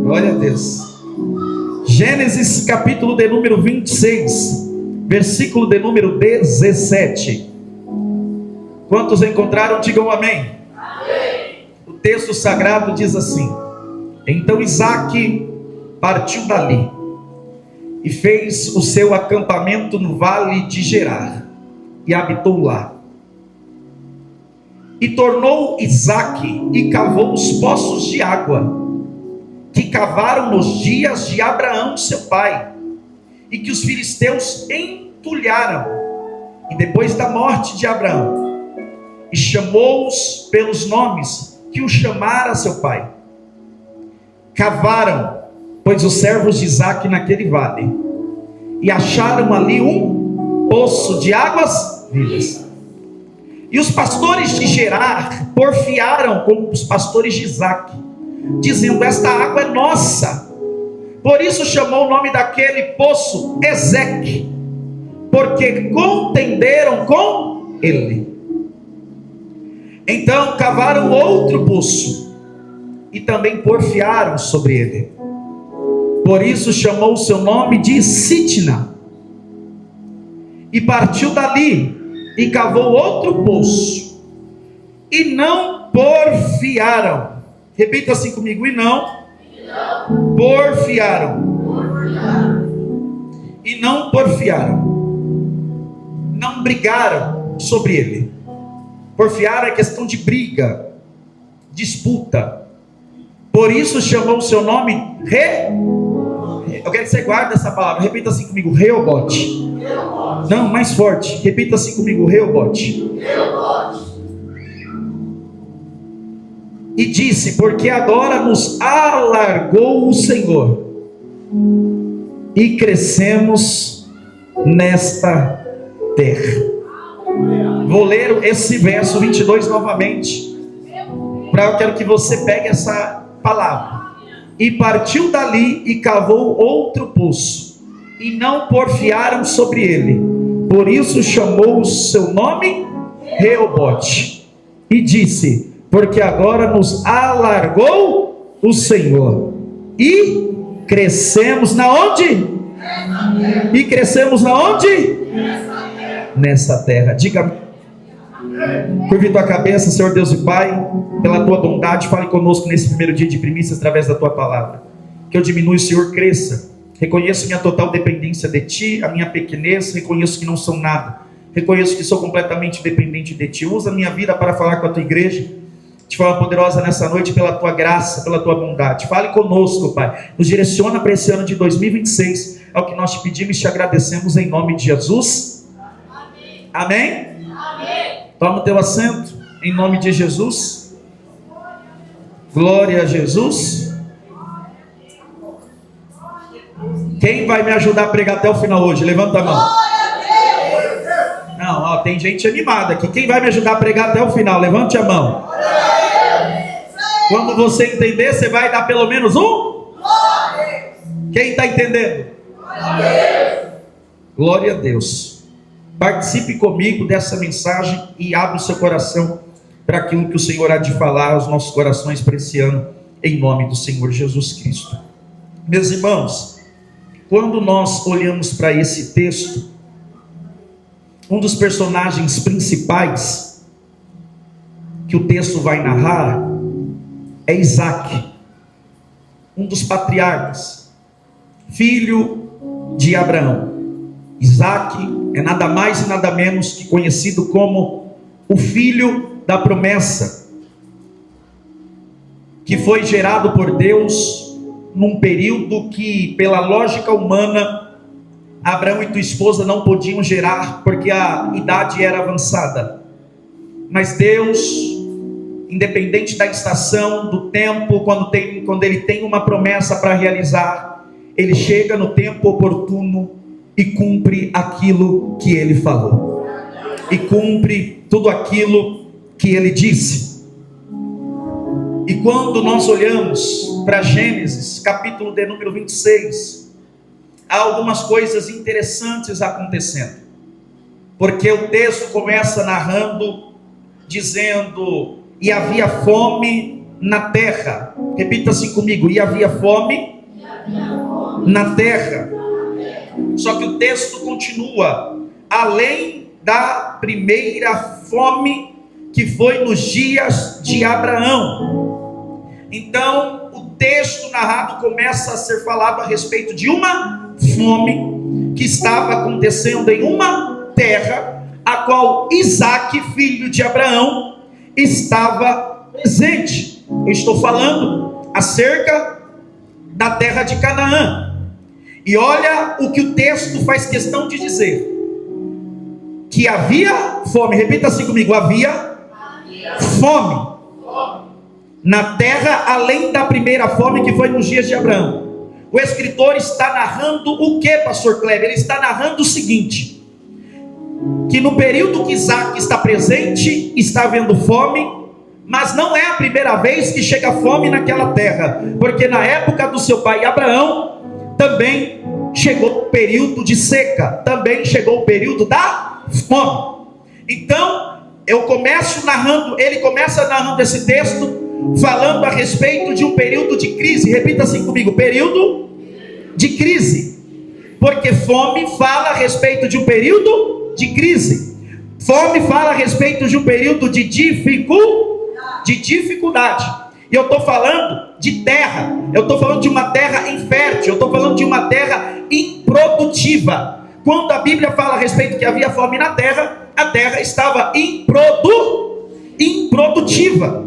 Glória a Deus. Gênesis capítulo de número 26, versículo de número 17. Quantos encontraram, digam amém. Amém. O texto sagrado diz assim: então Isaque partiu dali e fez o seu acampamento no vale de Gerar e habitou lá. E tornou Isaque e cavou os poços de água que cavaram nos dias de Abraão seu pai, e que os filisteus entulharam, e depois da morte de Abraão, e chamou-os pelos nomes que o chamara seu pai. Cavaram, pois, os servos de Isaque naquele vale, e acharam ali um poço de águas vivas. E os pastores de Gerar porfiaram com os pastores de Isaque, dizendo: esta água é nossa. Por isso chamou o nome daquele poço Ezeque, porque contenderam com ele. Então cavaram outro poço e também porfiaram sobre ele. Por isso chamou o seu nome de Sitna. E partiu dali e cavou outro poço e não porfiaram. Repita assim comigo: e não porfiaram. E não porfiaram. Não brigaram sobre ele. Porfiar é questão de briga, disputa. Por isso chamou o seu nome Eu quero que você guarde essa palavra. Repita assim comigo: Reobote. Não, mais forte. Repita assim comigo: Reobote. E disse: porque agora nos alargou o Senhor e crescemos nesta terra. Vou ler esse verso 22 novamente, eu quero que você pegue essa palavra. E partiu dali e cavou outro poço, e não porfiaram sobre ele. Por isso chamou o seu nome Reobote. E disse: porque agora nos alargou o Senhor e crescemos na onde? E crescemos na onde? Nessa terra. Diga: curve tua cabeça, Senhor Deus e Pai, pela tua bondade, fale conosco nesse primeiro dia de primícias através da tua palavra. Que eu diminua, o Senhor cresça. Reconheço minha total dependência de ti, a minha pequenez. Reconheço que não sou nada. Reconheço que sou completamente dependente de ti. Usa a minha vida para falar com a tua igreja de forma poderosa nessa noite, pela tua graça, pela tua bondade. Fale conosco, Pai. Nos direciona para esse ano de 2026. É o que nós te pedimos e te agradecemos em nome de Jesus. Amém? Amém. Toma o teu assento em nome de Jesus. Glória a Jesus. Quem vai me ajudar a pregar até o final hoje? Levanta a mão. Não, ó, tem gente animada aqui. Quem vai me ajudar a pregar até o final? Levante a mão. Quando você entender, você vai dar pelo menos um? Quem está entendendo? Glória a Deus. Participe comigo dessa mensagem e abra o seu coração para aquilo que o Senhor há de falar aos nossos corações para esse ano, em nome do Senhor Jesus Cristo. Meus irmãos, quando nós olhamos para esse texto, um dos personagens principais que o texto vai narrar é Isaque, um dos patriarcas, filho de Abraão. Isaque é nada mais e nada menos que conhecido como o filho da promessa, que foi gerado por Deus num período que, pela lógica humana, Abraão e tua esposa não podiam gerar, porque a idade era avançada. Mas Deus, independente da estação, do tempo, quando Ele tem uma promessa para realizar, Ele chega no tempo oportuno e cumpre aquilo que Ele falou, e cumpre tudo aquilo que Ele disse. E quando nós olhamos para Gênesis, capítulo de número 26, há algumas coisas interessantes acontecendo, porque o texto começa narrando, dizendo: e havia fome na terra. Repita assim comigo: e havia fome na terra. Só que o texto continua: além da primeira fome que foi nos dias de Abraão. Então o texto narrado começa a ser falado a respeito de uma fome que estava acontecendo em uma terra, a qual Isaque, filho de Abraão, estava presente. Eu estou falando acerca da terra de Canaã. E olha o que o texto faz questão de dizer: que havia fome. Repita assim comigo: havia fome na terra, além da primeira fome que foi nos dias de Abraão. O escritor está narrando o que, pastor Kleber? Ele está narrando o seguinte: que no período que Isaque está presente, está havendo fome, mas não é a primeira vez que chega fome naquela terra, porque na época do seu pai Abraão, também chegou o período de seca, também chegou o período da fome. Então, ele começa narrando esse texto, falando a respeito de um período de crise. Repita assim comigo: período de crise. Porque fome fala a respeito de um período de crise. Fome fala a respeito de um período de dificuldade. E eu estou falando de terra. Eu estou falando de uma terra infértil. Eu estou falando de uma terra improdutiva. Quando a Bíblia fala a respeito que havia fome na terra, a terra estava improdutiva,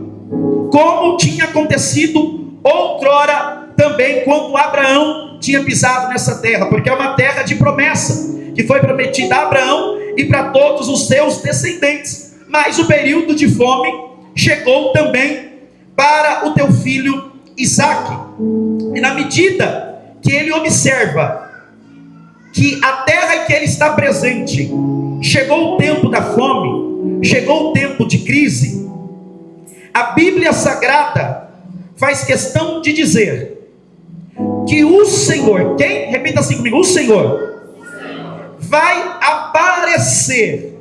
como tinha acontecido outrora também, quando Abraão tinha pisado nessa terra, porque é uma terra de promessa, que foi prometida a Abraão e para todos os seus descendentes. Mas o período de fome chegou também para o teu filho Isaque. E na medida que ele observa que a terra em que ele está presente, chegou o tempo da fome, chegou o tempo de crise, a Bíblia Sagrada faz questão de dizer que o Senhor, quem? Repita assim comigo: o Senhor vai aparecer.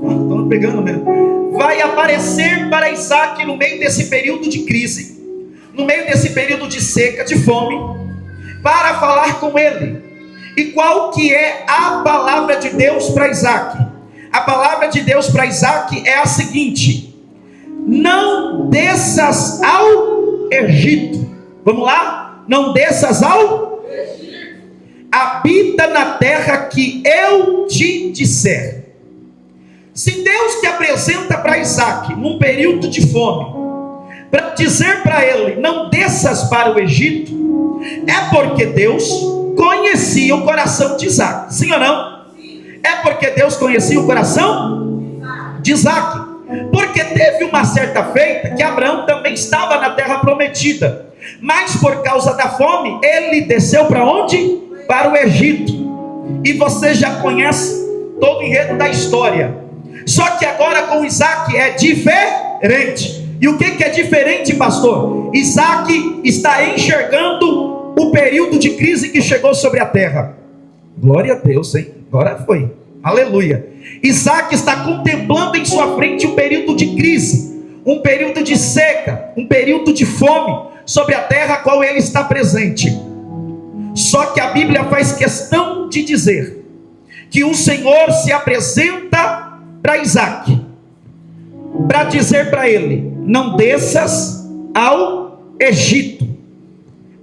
Estão pegando mesmo. Vai aparecer para Isaque no meio desse período de crise, no meio desse período de seca, de fome, para falar com ele. E qual que é a palavra de Deus para Isaque? A palavra de Deus para Isaque é a seguinte: não desças ao Egito. Vamos lá? Não desças ao Egito. Habita na terra que eu te disser. Se Deus te apresenta para Isaque num período de fome, para dizer para ele: não desças para o Egito, é porque Deus conhecia o coração de Isaque. Sim ou não? Sim. É porque Deus conhecia o coração de Isaque. Porque teve uma certa feita que Abraão também estava na terra prometida, mas por causa da fome ele desceu para onde? Para o Egito. E você já conhece todo o enredo da história. Só que agora com Isaque é diferente. E o que é diferente, pastor? Isaque está enxergando o período de crise que chegou sobre a terra. Glória a Deus, hein? Agora foi. Aleluia. Isaque está contemplando em sua frente um período de crise, um período de seca, um período de fome sobre a terra a qual ele está presente. Só que a Bíblia faz questão de dizer que o Senhor se apresenta para Isaque, para dizer para ele: não desças ao Egito,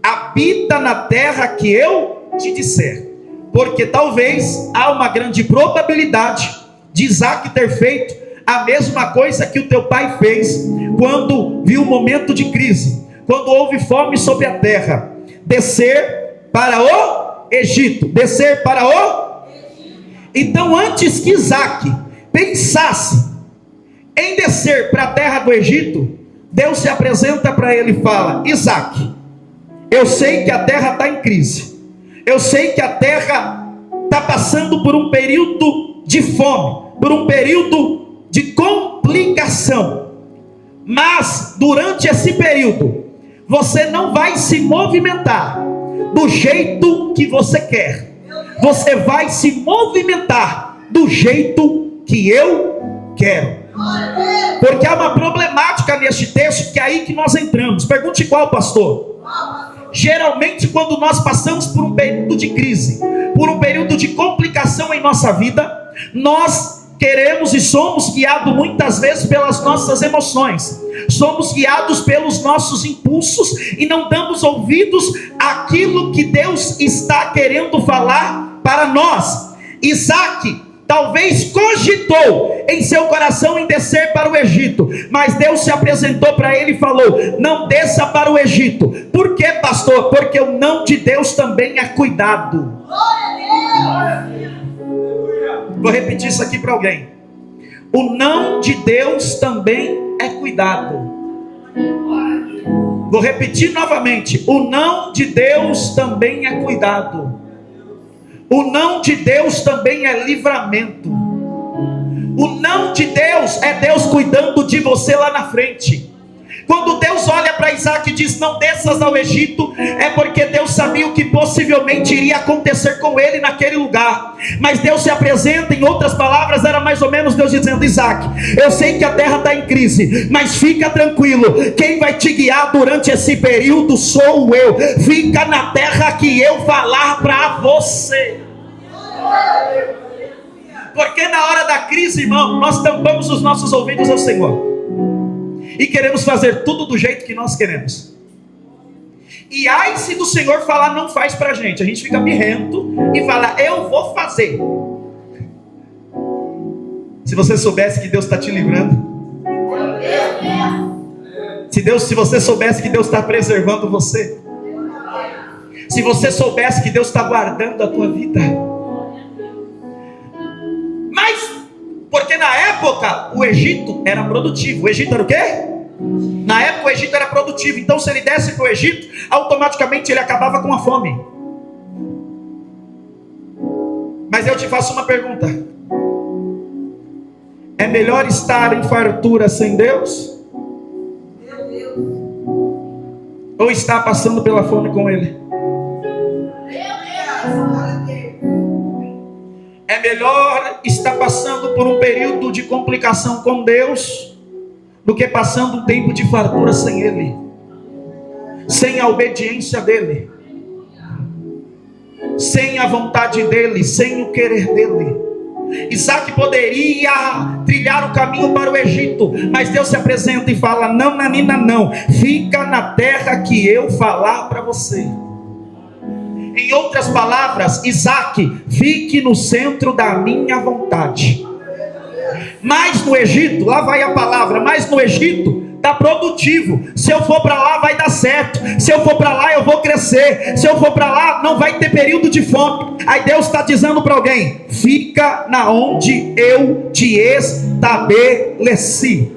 habita na terra que eu te disser. Porque talvez há uma grande probabilidade de Isaque ter feito a mesma coisa que o teu pai fez quando viu o momento de crise, quando houve fome sobre a terra: descer para o Egito, descer para o Egito. Então, antes que Isaque pensasse em descer para a terra do Egito, Deus se apresenta para ele e fala: Isaque, eu sei que a terra está em crise, eu sei que a terra está passando por um período de fome, por um período de complicação, mas durante esse período você não vai se movimentar do jeito que você quer, você vai se movimentar do jeito que eu quero. Porque há uma problemática neste texto, que é aí que nós entramos. Pergunte qual, pastor? Geralmente, quando nós passamos por um período de crise, por um período de complicação em nossa vida, nós queremos e somos guiados muitas vezes pelas nossas emoções, somos guiados pelos nossos impulsos e não damos ouvidos àquilo que Deus está querendo falar para nós. Isaac talvez cogitou em seu coração em descer para o Egito, mas Deus se apresentou para ele e falou: não desça para o Egito. Por quê, pastor? Porque o não de Deus também é cuidado. Vou repetir isso aqui para alguém. O não de Deus também é cuidado. Vou repetir novamente. O não de Deus também é cuidado. O não de Deus também é livramento. O não de Deus é Deus cuidando de você lá na frente. Quando Deus olha para Isaac e diz: não desças ao Egito, é porque Deus sabia o que possivelmente iria acontecer com ele naquele lugar. Mas Deus se apresenta, em outras palavras, era mais ou menos Deus dizendo: Isaac, eu sei que a terra está em crise, mas fica tranquilo, quem vai te guiar durante esse período sou eu. Fica na terra que eu falar para você. Porque na hora da crise, irmão, nós tampamos os nossos ouvidos ao Senhor e queremos fazer tudo do jeito que nós queremos. E ai se do Senhor falar não faz pra gente, a gente fica birrento e fala: eu vou fazer. Se você soubesse que Deus está te livrando, se você soubesse que Deus está preservando você, se você soubesse que Deus está guardando a tua vida. Mas porque na época o Egito era produtivo. O Egito era o quê? Na época o Egito era produtivo. Então se ele desse para o Egito, automaticamente ele acabava com a fome. Mas eu te faço uma pergunta: é melhor estar em fartura sem Deus? Ou estar passando pela fome com Ele? É melhor estar passando por um período de complicação com Deus do que passando um tempo de fartura sem Ele, sem a obediência dEle, sem a vontade dEle, sem o querer dEle. Isaac poderia trilhar o caminho para o Egito, mas Deus se apresenta e fala: não, Nanina, não, fica na terra que eu falar para você. Em outras palavras, Isaac, fique no centro da minha vontade. Mas no Egito, lá vai a palavra, mas no Egito está produtivo. Se eu for para lá vai dar certo. Se eu for para lá eu vou crescer. Se eu for para lá não vai ter período de fome. Aí Deus está dizendo para alguém: fica na onde eu te estabeleci.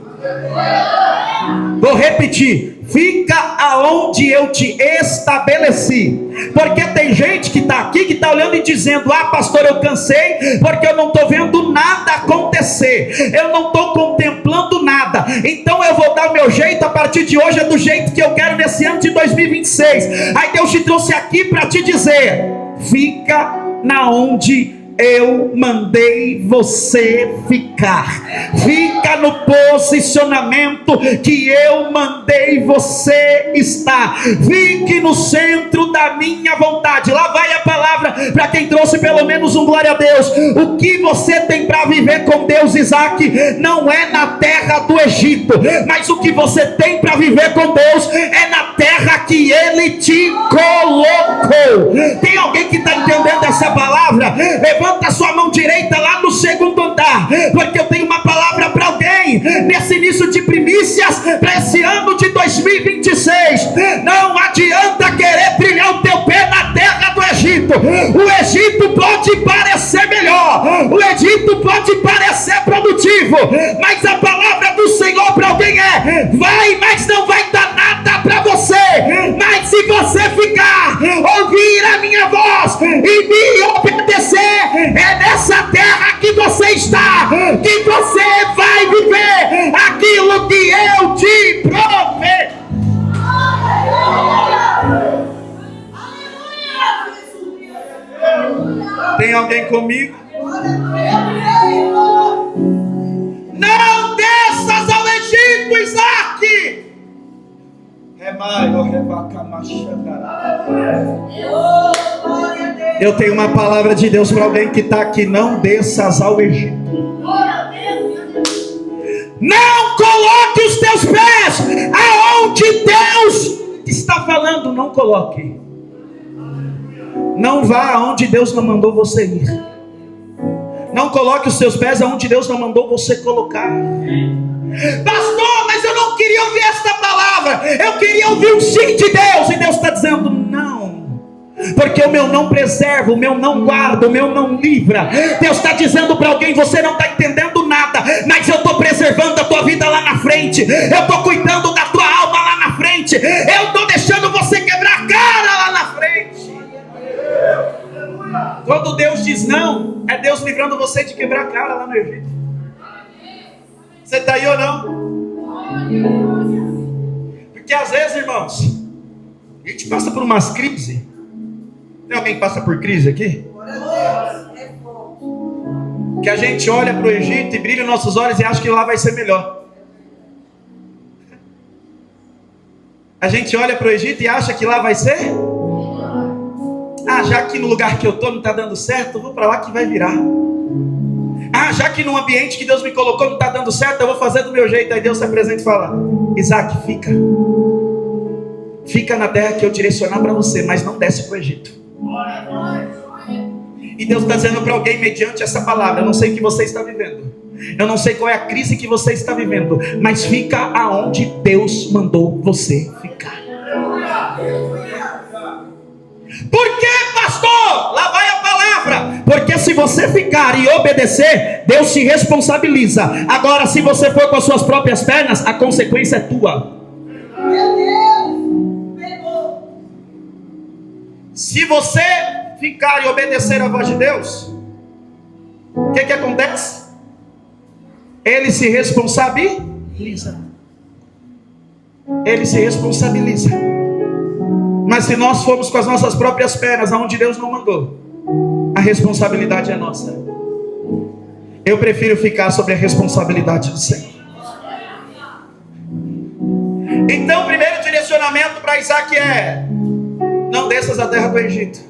Vou repetir: fica aonde eu te estabeleci. Porque tem gente que está aqui, que está olhando e dizendo: ah, pastor, eu cansei, porque eu não estou vendo nada acontecer, eu não estou contemplando nada, então eu vou dar o meu jeito, a partir de hoje é do jeito que eu quero nesse ano de 2026. Aí Deus te trouxe aqui para te dizer: fica na onde eu mandei você ficar. Fica no posicionamento que eu mandei você estar. Fique no centro da minha vontade. Lá vai a palavra para quem trouxe pelo menos um glória a Deus. O que você tem para viver com Deus, Isaac, não é na terra do Egito, mas o que você tem para viver com Deus é na terra que Ele te colocou. Tem alguém que está entendendo essa palavra? Levanta a sua mão direita lá no segundo andar, porque eu tenho uma palavra para alguém nesse início de primícias para esse ano de 2026. Não adianta querer trilhar o teu pé na terra do Egito. O Egito pode parecer melhor, o Egito pode parecer produtivo, mas a palavra do Senhor para alguém é: vai, mas não vai dar nada para você. Mas se você ficar, ouvir a minha voz e me obedecer, é nessa terra que você está que você vai viver aquilo que eu te prometi. Tem alguém comigo? Não deixe Eu tenho uma palavra de Deus para alguém que está aqui: não desças ao Egito. Não coloque os teus pés aonde Deus está falando. Não coloque. Não vá aonde Deus não mandou você ir. Não coloque os seus pés aonde Deus não mandou você colocar. Pastor, mas eu não queria ouvir esta palavra. Eu queria ouvir o sim de Deus. E Deus está dizendo: não. Porque o meu não preserva, o meu não guarda, o meu não livra. Deus está dizendo para alguém: você não está entendendo nada, mas eu estou preservando a tua vida lá na frente. Eu estou cuidando da tua alma lá na frente. Eu estou deixando você quebrar a cara lá na frente. Quando Deus diz não, é Deus livrando você de quebrar a cara lá no Egito. Você está aí ou não? Porque às vezes, irmãos, a gente passa por umas crises. Tem alguém que passa por crise aqui? Que a gente olha para o Egito e brilha os nossos olhos e acha que lá vai ser melhor. A gente olha para o Egito e acha que lá vai ser? Já que no lugar que eu estou não está dando certo, eu vou para lá que vai virar. Já que no ambiente que Deus me colocou não está dando certo, eu vou fazer do meu jeito. Aí Deus se apresenta e fala: Isaac, fica na terra que eu direcionar para você, mas não desce para o Egito. E Deus está dizendo para alguém mediante essa palavra: eu não sei o que você está vivendo, eu não sei qual é a crise que você está vivendo, mas fica aonde Deus mandou você ficar. Por que, pastor? Lá vai a palavra. Porque se você ficar e obedecer, Deus se responsabiliza. Agora, se você for com as suas próprias pernas, a consequência é tua. Se você ficar e obedecer a voz de Deus, o que acontece? Ele se responsabiliza. Ele se responsabiliza. Mas se nós formos com as nossas próprias pernas aonde Deus não mandou, a responsabilidade é nossa. Eu prefiro ficar sobre a responsabilidade do Senhor. Então, o primeiro direcionamento para Isaac é: não desças a terra do Egito.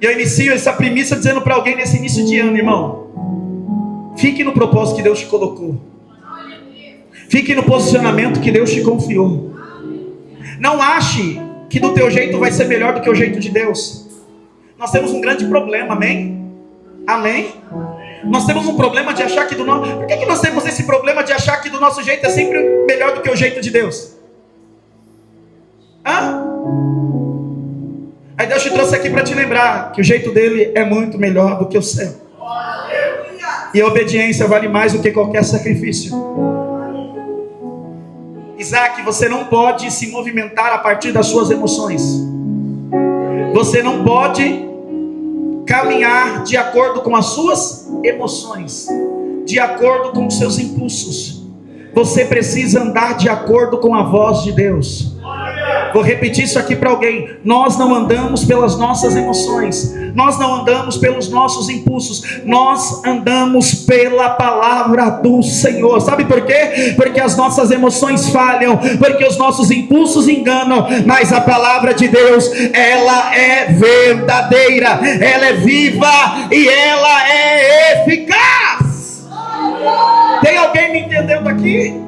E eu inicio essa premissa dizendo para alguém nesse início de ano: irmão, fique no propósito que Deus te colocou. Fique no posicionamento que Deus te confiou. Não ache que do teu jeito vai ser melhor do que o jeito de Deus. Nós temos um grande problema, amém? Amém? Nós temos um problema de achar que do nosso... Por que nós temos esse problema de achar que do nosso jeito é sempre melhor do que o jeito de Deus? Aí Deus te trouxe aqui para te lembrar que o jeito dele é muito melhor do que o seu. E a obediência vale mais do que qualquer sacrifício. Isaac, você não pode se movimentar a partir das suas emoções. Você não pode caminhar de acordo com as suas emoções, de acordo com os seus impulsos. Você precisa andar de acordo com a voz de Deus. Vou repetir isso aqui para alguém: nós não andamos pelas nossas emoções, nós não andamos pelos nossos impulsos, nós andamos pela palavra do Senhor. Sabe por quê? Porque as nossas emoções falham, porque os nossos impulsos enganam, mas a palavra de Deus, ela é verdadeira, ela é viva e ela é eficaz. Tem alguém me entendendo aqui?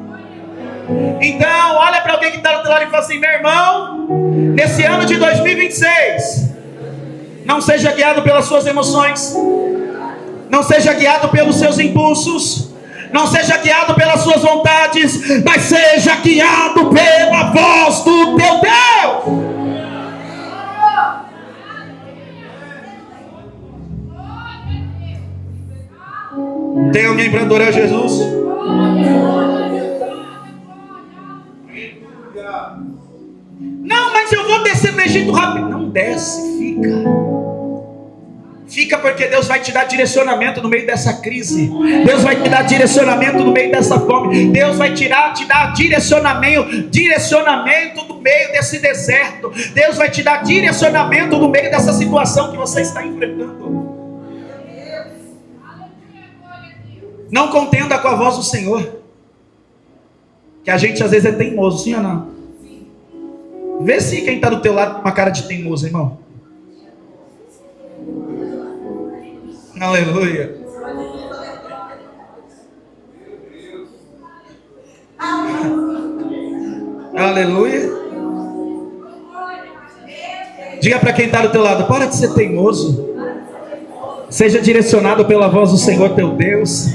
Então, olha para alguém que está do outro lado e fala assim: meu irmão, nesse ano de 2026, não seja guiado pelas suas emoções, não seja guiado pelos seus impulsos, não seja guiado pelas suas vontades, mas seja guiado pela voz do teu Deus. Tem alguém para adorar Jesus? Não, mas eu vou descer no Egito rápido. Não desce, fica. Fica, porque Deus vai te dar direcionamento no meio dessa crise. Deus vai te dar direcionamento no meio dessa fome. Deus vai te dar direcionamento no meio desse deserto. Deus vai te dar direcionamento no meio dessa situação que você está enfrentando. Não contenda com a voz do Senhor. Que a gente às vezes é teimoso, sim ou não? Vê se quem está do teu lado com uma cara de teimoso, irmão. Aleluia. Aleluia. Diga para quem está do teu lado: para de ser teimoso. Seja direcionado pela voz do Senhor teu Deus.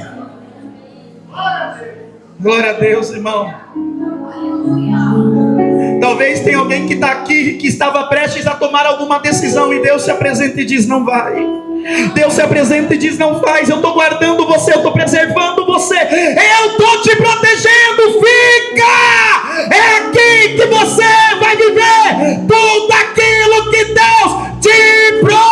Glória a Deus, irmão. Talvez tenha alguém que está aqui, que estava prestes a tomar alguma decisão, e Deus se apresenta e diz: não vai. Deus se apresenta e diz: não faz. Eu estou guardando você, eu estou preservando você, eu estou te protegendo. Fica! É aqui que você vai viver tudo aquilo que Deus te prometeu.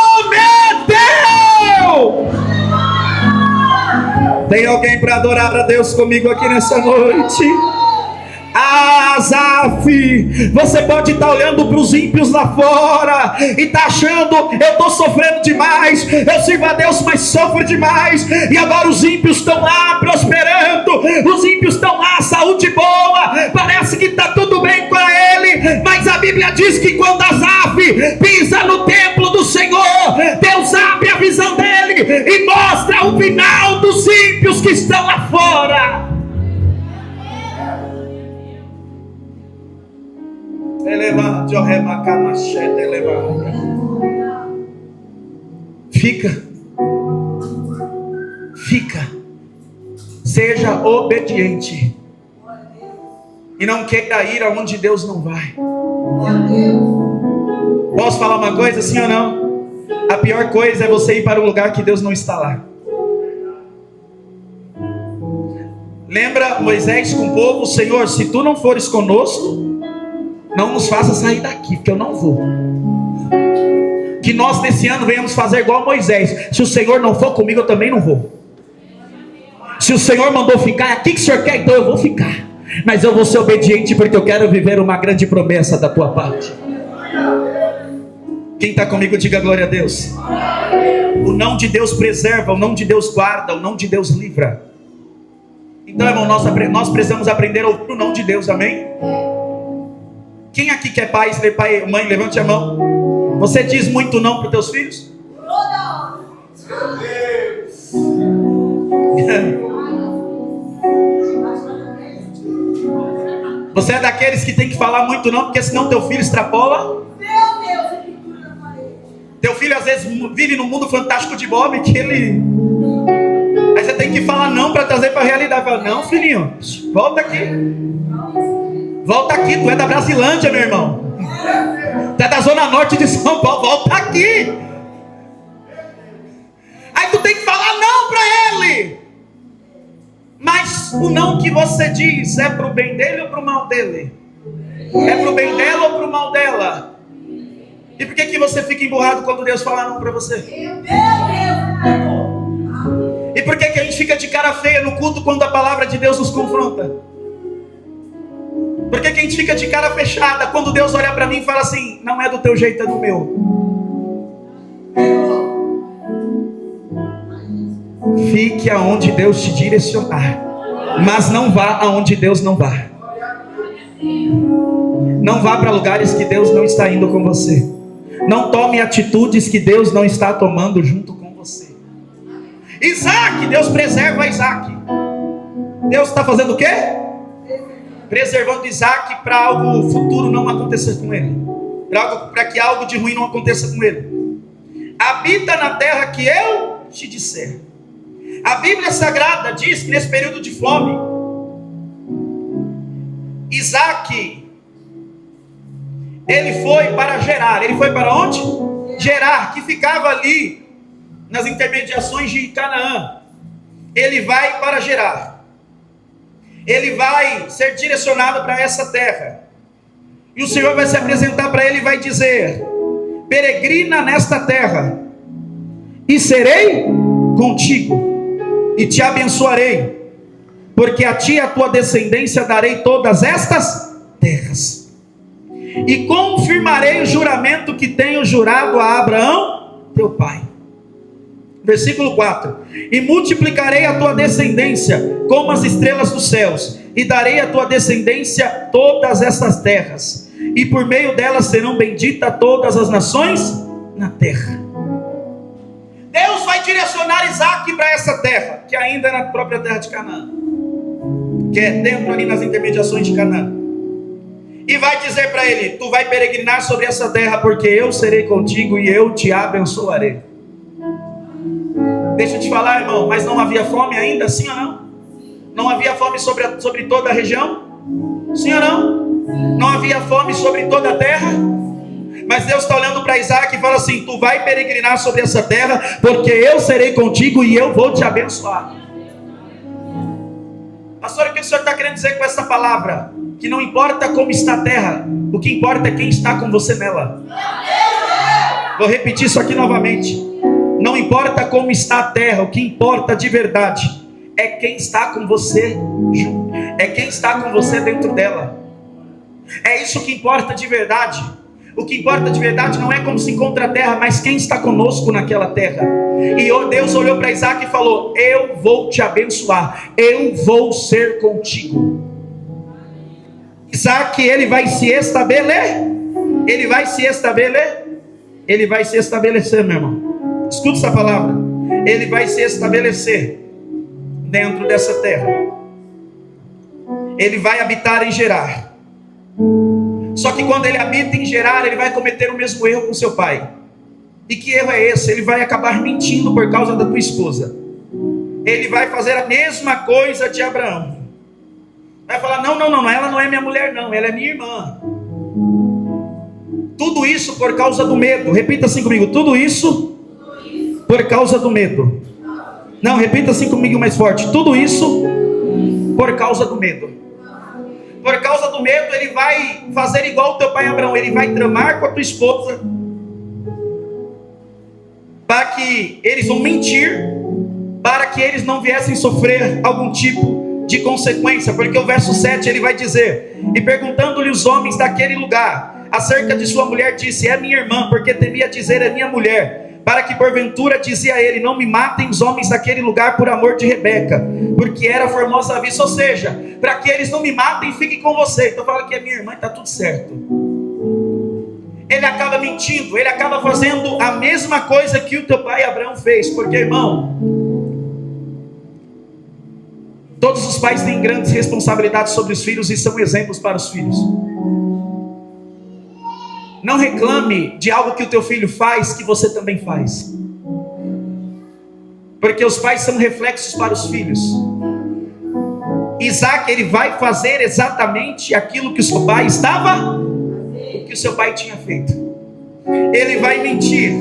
Tem alguém para adorar a Deus comigo aqui nessa noite? Asaf, você pode estar olhando para os ímpios lá fora e está achando: eu estou sofrendo demais, eu sirvo a Deus, mas sofro demais. E agora os ímpios estão lá prosperando, os ímpios estão lá, saúde boa, parece que está tudo bem com ele. Mas a Bíblia diz que quando Asaf pisa no templo do Senhor, Deus abre a visão dele e mostra o final dos ímpios que estão lá fora. Fica, seja obediente e não queira ir aonde Deus não vai. Posso falar uma coisa, sim ou não? A pior coisa é você ir para um lugar que Deus não está lá. Lembra Moisés com o povo: Senhor, se tu não fores conosco, não nos faça sair daqui, porque eu não vou. Que nós nesse ano venhamos fazer igual a Moisés: se o Senhor não for comigo, eu também não vou. Se o Senhor mandou ficar, é aqui que o Senhor quer, então eu vou ficar. Mas eu vou ser obediente, porque eu quero viver uma grande promessa da tua parte. Quem está comigo, diga glória a Deus. O não de Deus preserva, o não de Deus guarda, o não de Deus livra. Então, irmão, nós precisamos aprender a ouvir o não de Deus, amém? Quem aqui quer pai, mãe, levante a mão. Você diz muito não para os teus filhos? Você é daqueles que tem que falar muito não, porque senão teu filho extrapola? Teu filho às vezes vive no mundo fantástico de Bob, que ele... Aí você tem que falar não para trazer para a realidade. Fala: não, filhinho, volta aqui. Volta aqui, tu é da Brasilândia, meu irmão. Tu é da zona norte de São Paulo, volta aqui. Aí tu tem que falar não para ele. Mas o não que você diz é pro bem dele ou pro mal dele? É pro bem dela ou pro mal dela? E por que você fica emburrado quando Deus fala não para você? E por que a gente fica de cara feia no culto quando a palavra de Deus nos confronta? Por que a gente fica de cara fechada quando Deus olha para mim e fala assim: não é do teu jeito, é do meu? Fique aonde Deus te direcionar, mas não vá aonde Deus não vá. Não vá para lugares que Deus não está indo com você. Não tome atitudes que Deus não está tomando junto com você. Isaac, Deus preserva Isaac. Deus está fazendo o quê? Preservando Isaac para algo futuro não acontecer com ele, para que algo de ruim não aconteça com ele. Habita na terra que eu te disser. A Bíblia Sagrada diz que nesse período de fome, Isaac, ele foi para Gerar. Ele foi para onde? Gerar, que ficava ali nas intermediações de Canaã. Ele vai para Gerar. Ele vai ser direcionado para essa terra. E o Senhor vai se apresentar para ele e vai dizer: peregrina nesta terra, e serei contigo, e te abençoarei, porque a ti e a tua descendência darei todas estas terras, e confirmarei o juramento que tenho jurado a Abraão, teu pai. Versículo 4: e multiplicarei a tua descendência como as estrelas dos céus, e darei à tua descendência todas estas terras, e por meio dela serão benditas todas as nações na terra. Deus vai direcionar Isaac para essa terra, que ainda é na própria terra de Canaã, que é dentro ali nas intermediações de Canaã, e vai dizer para ele: tu vai peregrinar sobre essa terra, porque eu serei contigo e eu te abençoarei. Deixa eu te falar, irmão, mas não havia fome ainda, sim ou não? Não havia fome sobre toda a região? Sim ou não? Não havia fome sobre toda a terra? Mas Deus está olhando para Isaac e fala assim: tu vai peregrinar sobre essa terra, porque eu serei contigo e eu vou te abençoar. Pastor, o que o senhor está querendo dizer com essa palavra? Que não importa como está a terra, o que importa é quem está com você nela. Vou repetir isso aqui novamente. Não importa como está a terra, o que importa de verdade é quem está com você, é quem está com você dentro dela. É isso que importa de verdade. O que importa de verdade não é como se encontra a terra, mas quem está conosco naquela terra. E Deus olhou para Isaac e falou: eu vou te abençoar, eu vou ser contigo. Isaac, ele vai se estabelecer, ele vai se estabelecer, meu irmão. Escuta essa palavra. Ele vai se estabelecer dentro dessa terra. Ele vai habitar em Gerar. Só que quando ele habita em Gerar, ele vai cometer o mesmo erro com seu pai. E que erro é esse? Ele vai acabar mentindo por causa da tua esposa. Ele vai fazer a mesma coisa de Abraão. Vai falar: não, ela não é minha mulher não, ela é minha irmã. Tudo isso por causa do medo. Repita assim comigo: tudo isso por causa do medo. Não, repita assim comigo mais forte: tudo isso por causa do medo. Por causa do medo, ele vai fazer igual o teu pai Abraão. Ele vai tramar com a tua esposa, para que eles vão mentir, para que eles não viessem sofrer algum tipo de consequência. Porque o verso 7 ele vai dizer: e perguntando-lhe os homens daquele lugar acerca de sua mulher, disse: é minha irmã, porque temia dizer: é minha mulher, para que porventura dizia ele: não me matem os homens daquele lugar por amor de Rebeca, porque era formosa à vista. Ou seja, para que eles não me matem, fiquem com você. Então fala que é minha irmã e está tudo certo. Ele acaba mentindo, ele acaba fazendo a mesma coisa que o teu pai Abraão fez. Porque, irmão, todos os pais têm grandes responsabilidades sobre os filhos e são exemplos para os filhos. Não reclame de algo que o teu filho faz que você também faz. Porque os pais são reflexos para os filhos. Isaac, ele vai fazer exatamente aquilo que o seu pai o que o seu pai tinha feito. Ele vai mentir.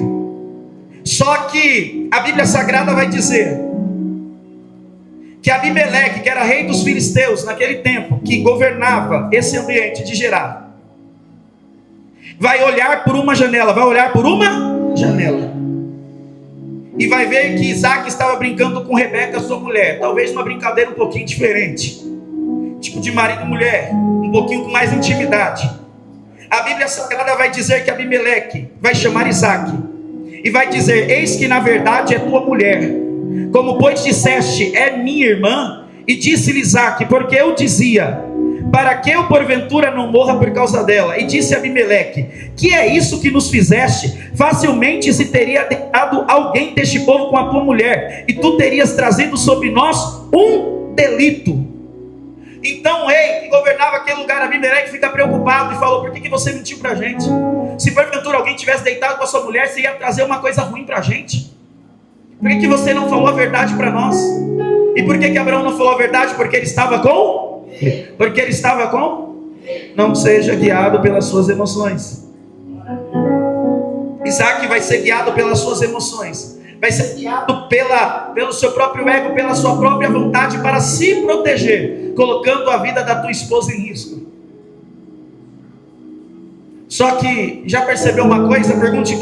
Só que a Bíblia Sagrada vai dizer que Abimeleque, que era rei dos filisteus naquele tempo, que governava esse ambiente de Gerar, vai olhar por uma janela, e vai ver que Isaac estava brincando com Rebeca, sua mulher. Talvez uma brincadeira um pouquinho diferente, tipo de marido e mulher, um pouquinho com mais intimidade. A Bíblia Sagrada vai dizer que Abimeleque vai chamar Isaac e vai dizer: eis que na verdade é tua mulher, como pois disseste, é minha irmã. E disse-lhe Isaac: porque eu dizia, para que eu porventura não morra por causa dela. E disse Abimeleque: que é isso que nos fizeste? Facilmente se teria deitado alguém deste povo com a tua mulher, e tu terias trazido sobre nós um delito. Então o rei que governava aquele lugar, Abimeleque, fica preocupado e falou: por que você mentiu para a gente? Se porventura alguém tivesse deitado com a sua mulher, você ia trazer uma coisa ruim para a gente. Por que você não falou a verdade para nós? E por que Abraão não falou a verdade? Porque ele estava com? Não seja guiado pelas suas emoções. Isaac vai ser guiado pelas suas emoções, vai ser guiado pelo seu próprio ego, pela sua própria vontade, para se proteger, colocando a vida da tua esposa em risco. Só que, já percebeu uma coisa? Pergunte o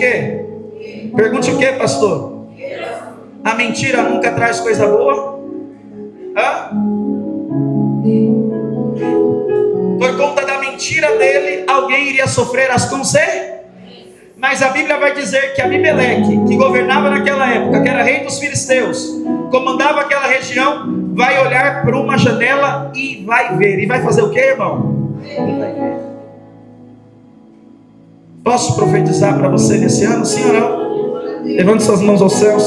quê, pastor? A mentira nunca traz coisa boa? Por conta da mentira dele, alguém iria sofrer as consequências. Mas a Bíblia vai dizer que Abimeleque, que governava naquela época, que era rei dos filisteus, comandava aquela região, vai olhar para uma janela e vai ver. E vai fazer o que, irmão? Posso profetizar para você nesse ano, sim ou não? Levante suas mãos aos céus.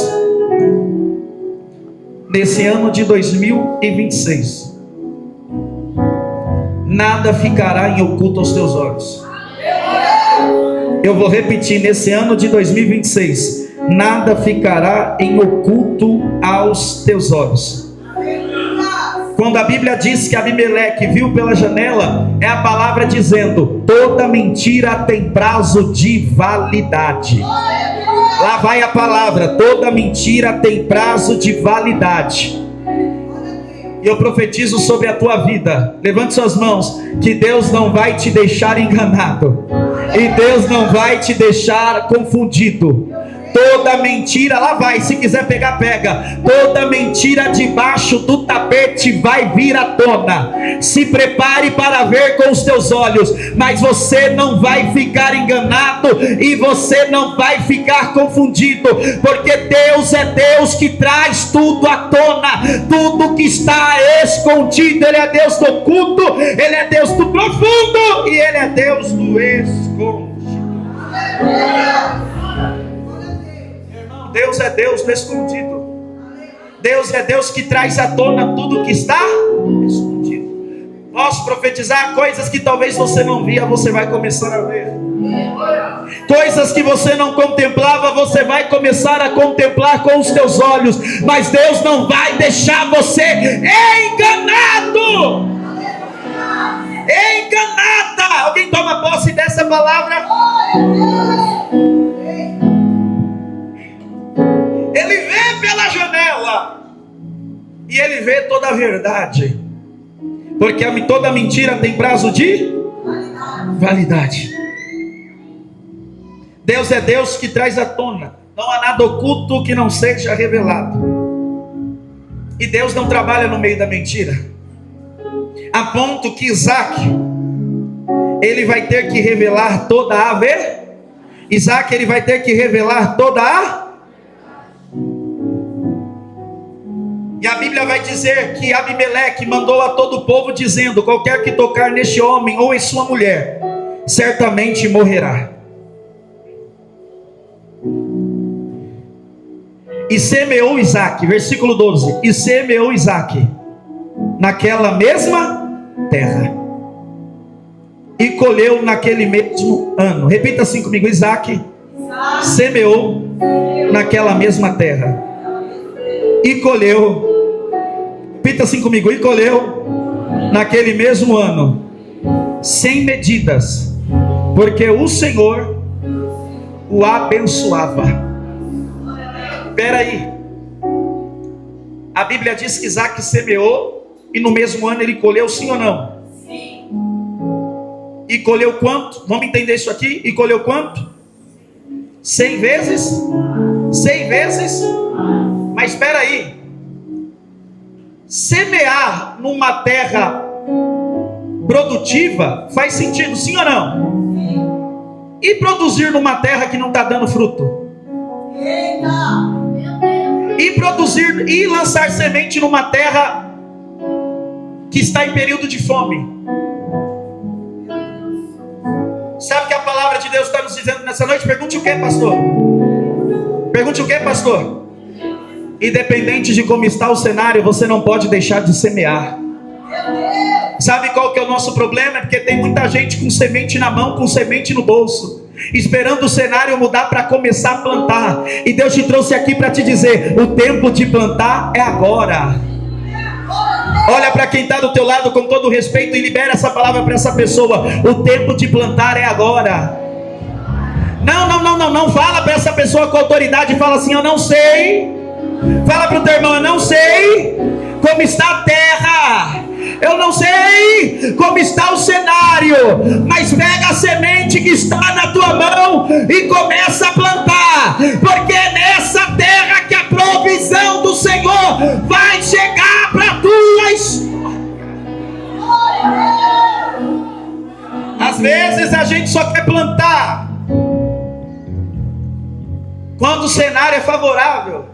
Nesse ano de 2026, nada ficará em oculto aos teus olhos. Eu vou repetir, nesse ano de 2026, nada ficará em oculto aos teus olhos. Quando a Bíblia diz que Abimeleque viu pela janela, é a palavra dizendo: toda mentira tem prazo de validade. Lá vai a palavra: toda mentira tem prazo de validade. E eu profetizo sobre a tua vida, levante suas mãos, que Deus não vai te deixar enganado, e Deus não vai te deixar confundido. Toda mentira, lá vai, se quiser pegar, pega. Toda mentira debaixo do tapete vai vir à tona. Se prepare para ver com os teus olhos, mas você não vai ficar enganado e você não vai ficar confundido, porque Deus é Deus que traz tudo à tona, tudo que está escondido. Ele é Deus do oculto, Ele é Deus do profundo e Ele é Deus do escondido. Deus é Deus do escondido. Deus é Deus que traz à tona tudo que está escondido. Posso profetizar coisas que talvez você não via, você vai começar a ver. Coisas que você não contemplava, você vai começar a contemplar com os teus olhos. Mas Deus não vai deixar você enganado. Enganada. Alguém toma posse dessa palavra? Ele vê pela janela e ele vê toda a verdade, porque toda mentira tem prazo de validade. Deus é Deus que traz à tona, não há nada oculto que não seja revelado, e Deus não trabalha no meio da mentira, a ponto que Isaac, ele vai ter que revelar toda a verdade. Isaac, ele vai ter que revelar toda a. E a Bíblia vai dizer que Abimeleque mandou a todo o povo dizendo: qualquer que tocar neste homem ou em sua mulher, certamente morrerá. E semeou Isaac, versículo 12, e semeou Isaac naquela mesma terra, e colheu naquele mesmo ano. Repita assim comigo: Isaac semeou naquela mesma terra, e colheu. Repita assim comigo: e colheu naquele mesmo ano, sem medidas, porque o Senhor o abençoava. Espera aí, a Bíblia diz que Isaac semeou e no mesmo ano ele colheu, sim ou não? Sim. E colheu quanto? Vamos entender isso aqui? E colheu quanto? 100 vezes? 100 vezes? Mas espera aí, semear numa terra produtiva faz sentido, sim ou não? E produzir numa terra que não está dando fruto? E produzir e lançar semente numa terra que está em período de fome? Sabe o que a palavra de Deus está nos dizendo nessa noite? Pergunte o que, pastor? Pergunte o que, pastor? Independente de como está o cenário, você não pode deixar de semear. Sabe qual que é o nosso problema? É porque tem muita gente com semente na mão, com semente no bolso, esperando o cenário mudar para começar a plantar. E Deus te trouxe aqui para te dizer: o tempo de plantar é agora. Olha para quem está do teu lado com todo respeito e libera essa palavra para essa pessoa: o tempo de plantar é agora. Não fala para essa pessoa com autoridade, fala assim: eu não sei. Fala para o teu irmão: eu não sei como está a terra, eu não sei como está o cenário, mas pega a semente que está na tua mão e começa a plantar, porque é nessa terra que a provisão do Senhor vai chegar para a tua história. Às vezes a gente só quer plantar quando o cenário é favorável.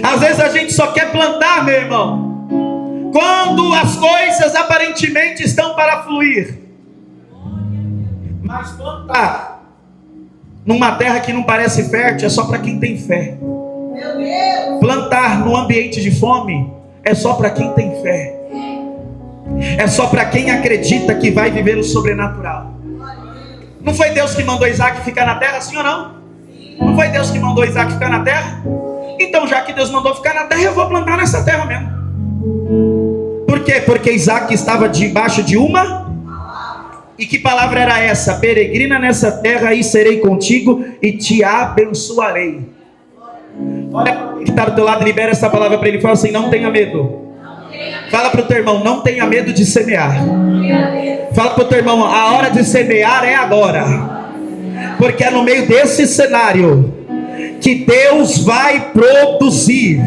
Às vezes a gente só quer plantar, meu irmão, quando as coisas aparentemente estão para fluir. Mas plantar numa terra que não parece fértil, é só para quem tem fé. Plantar num ambiente de fome é só para quem tem fé. É só para quem acredita que vai viver o sobrenatural. Não foi Deus que mandou Isaac ficar na terra, sim ou não? Não foi Deus que mandou Isaac ficar na terra? Então, já que Deus mandou ficar na terra, eu vou plantar nessa terra mesmo. Por quê? Porque Isaac estava debaixo de uma... E que palavra era essa? Peregrina nessa terra e serei contigo e te abençoarei. Olha que está do teu lado, libera essa palavra para ele. Fala assim: não tenha medo. Fala para o teu irmão: não tenha medo de semear. Fala para o teu irmão: a hora de semear é agora. Porque é no meio desse cenário que Deus vai produzir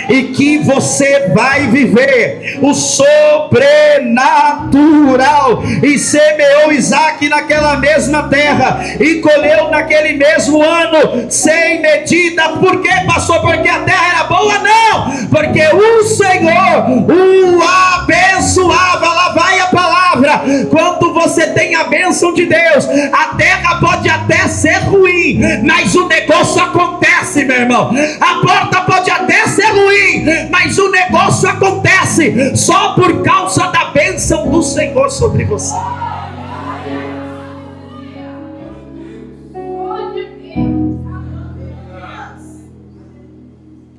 e que você vai viver o sobrenatural. E semeou Isaac naquela mesma terra e colheu naquele mesmo ano sem medida. Por quê, pastor? Porque a terra era boa? Não, porque o Senhor o abençoava. Lá vai a palavra. Quando você tem a bênção de Deus, a terra pode até ser ruim, mas o negócio acontece, meu irmão. A porta pode até ser ruim, mas o negócio acontece só por causa da bênção do Senhor sobre você.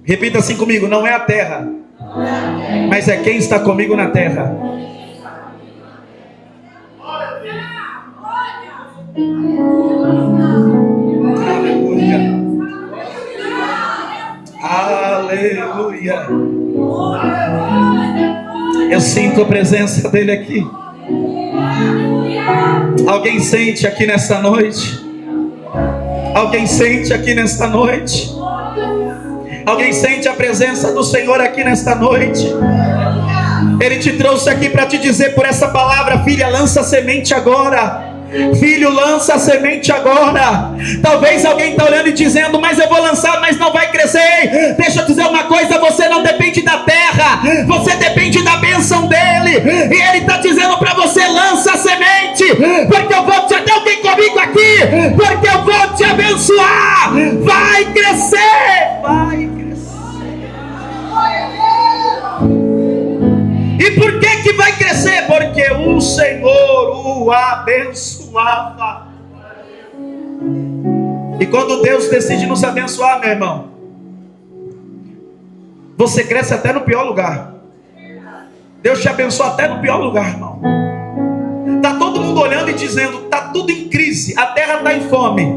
Repita assim comigo: não é a terra, mas é quem está comigo na terra. Aleluia. Aleluia. Eu sinto a presença dele aqui. Alguém sente aqui nessa noite? Alguém sente aqui nesta noite? Alguém sente a presença do Senhor aqui nesta noite? Ele te trouxe aqui para te dizer por essa palavra: filha, lança a semente agora. Filho, lança a semente agora. Talvez alguém está olhando e dizendo: mas eu vou lançar, mas não vai crescer. Deixa eu dizer uma coisa: você não depende da terra, você depende da bênção dele. E ele está dizendo para você: lança a semente, porque eu vou te... Tem alguém comigo aqui? Porque eu vou te abençoar. Vai crescer. Vai crescer. E por que vai crescer? Porque o Senhor o abençoava. E quando Deus decide nos abençoar, meu irmão, você cresce até no pior lugar. Deus te abençoa até no pior lugar, irmão. Está todo mundo olhando e dizendo: está tudo em crise, a terra está em fome.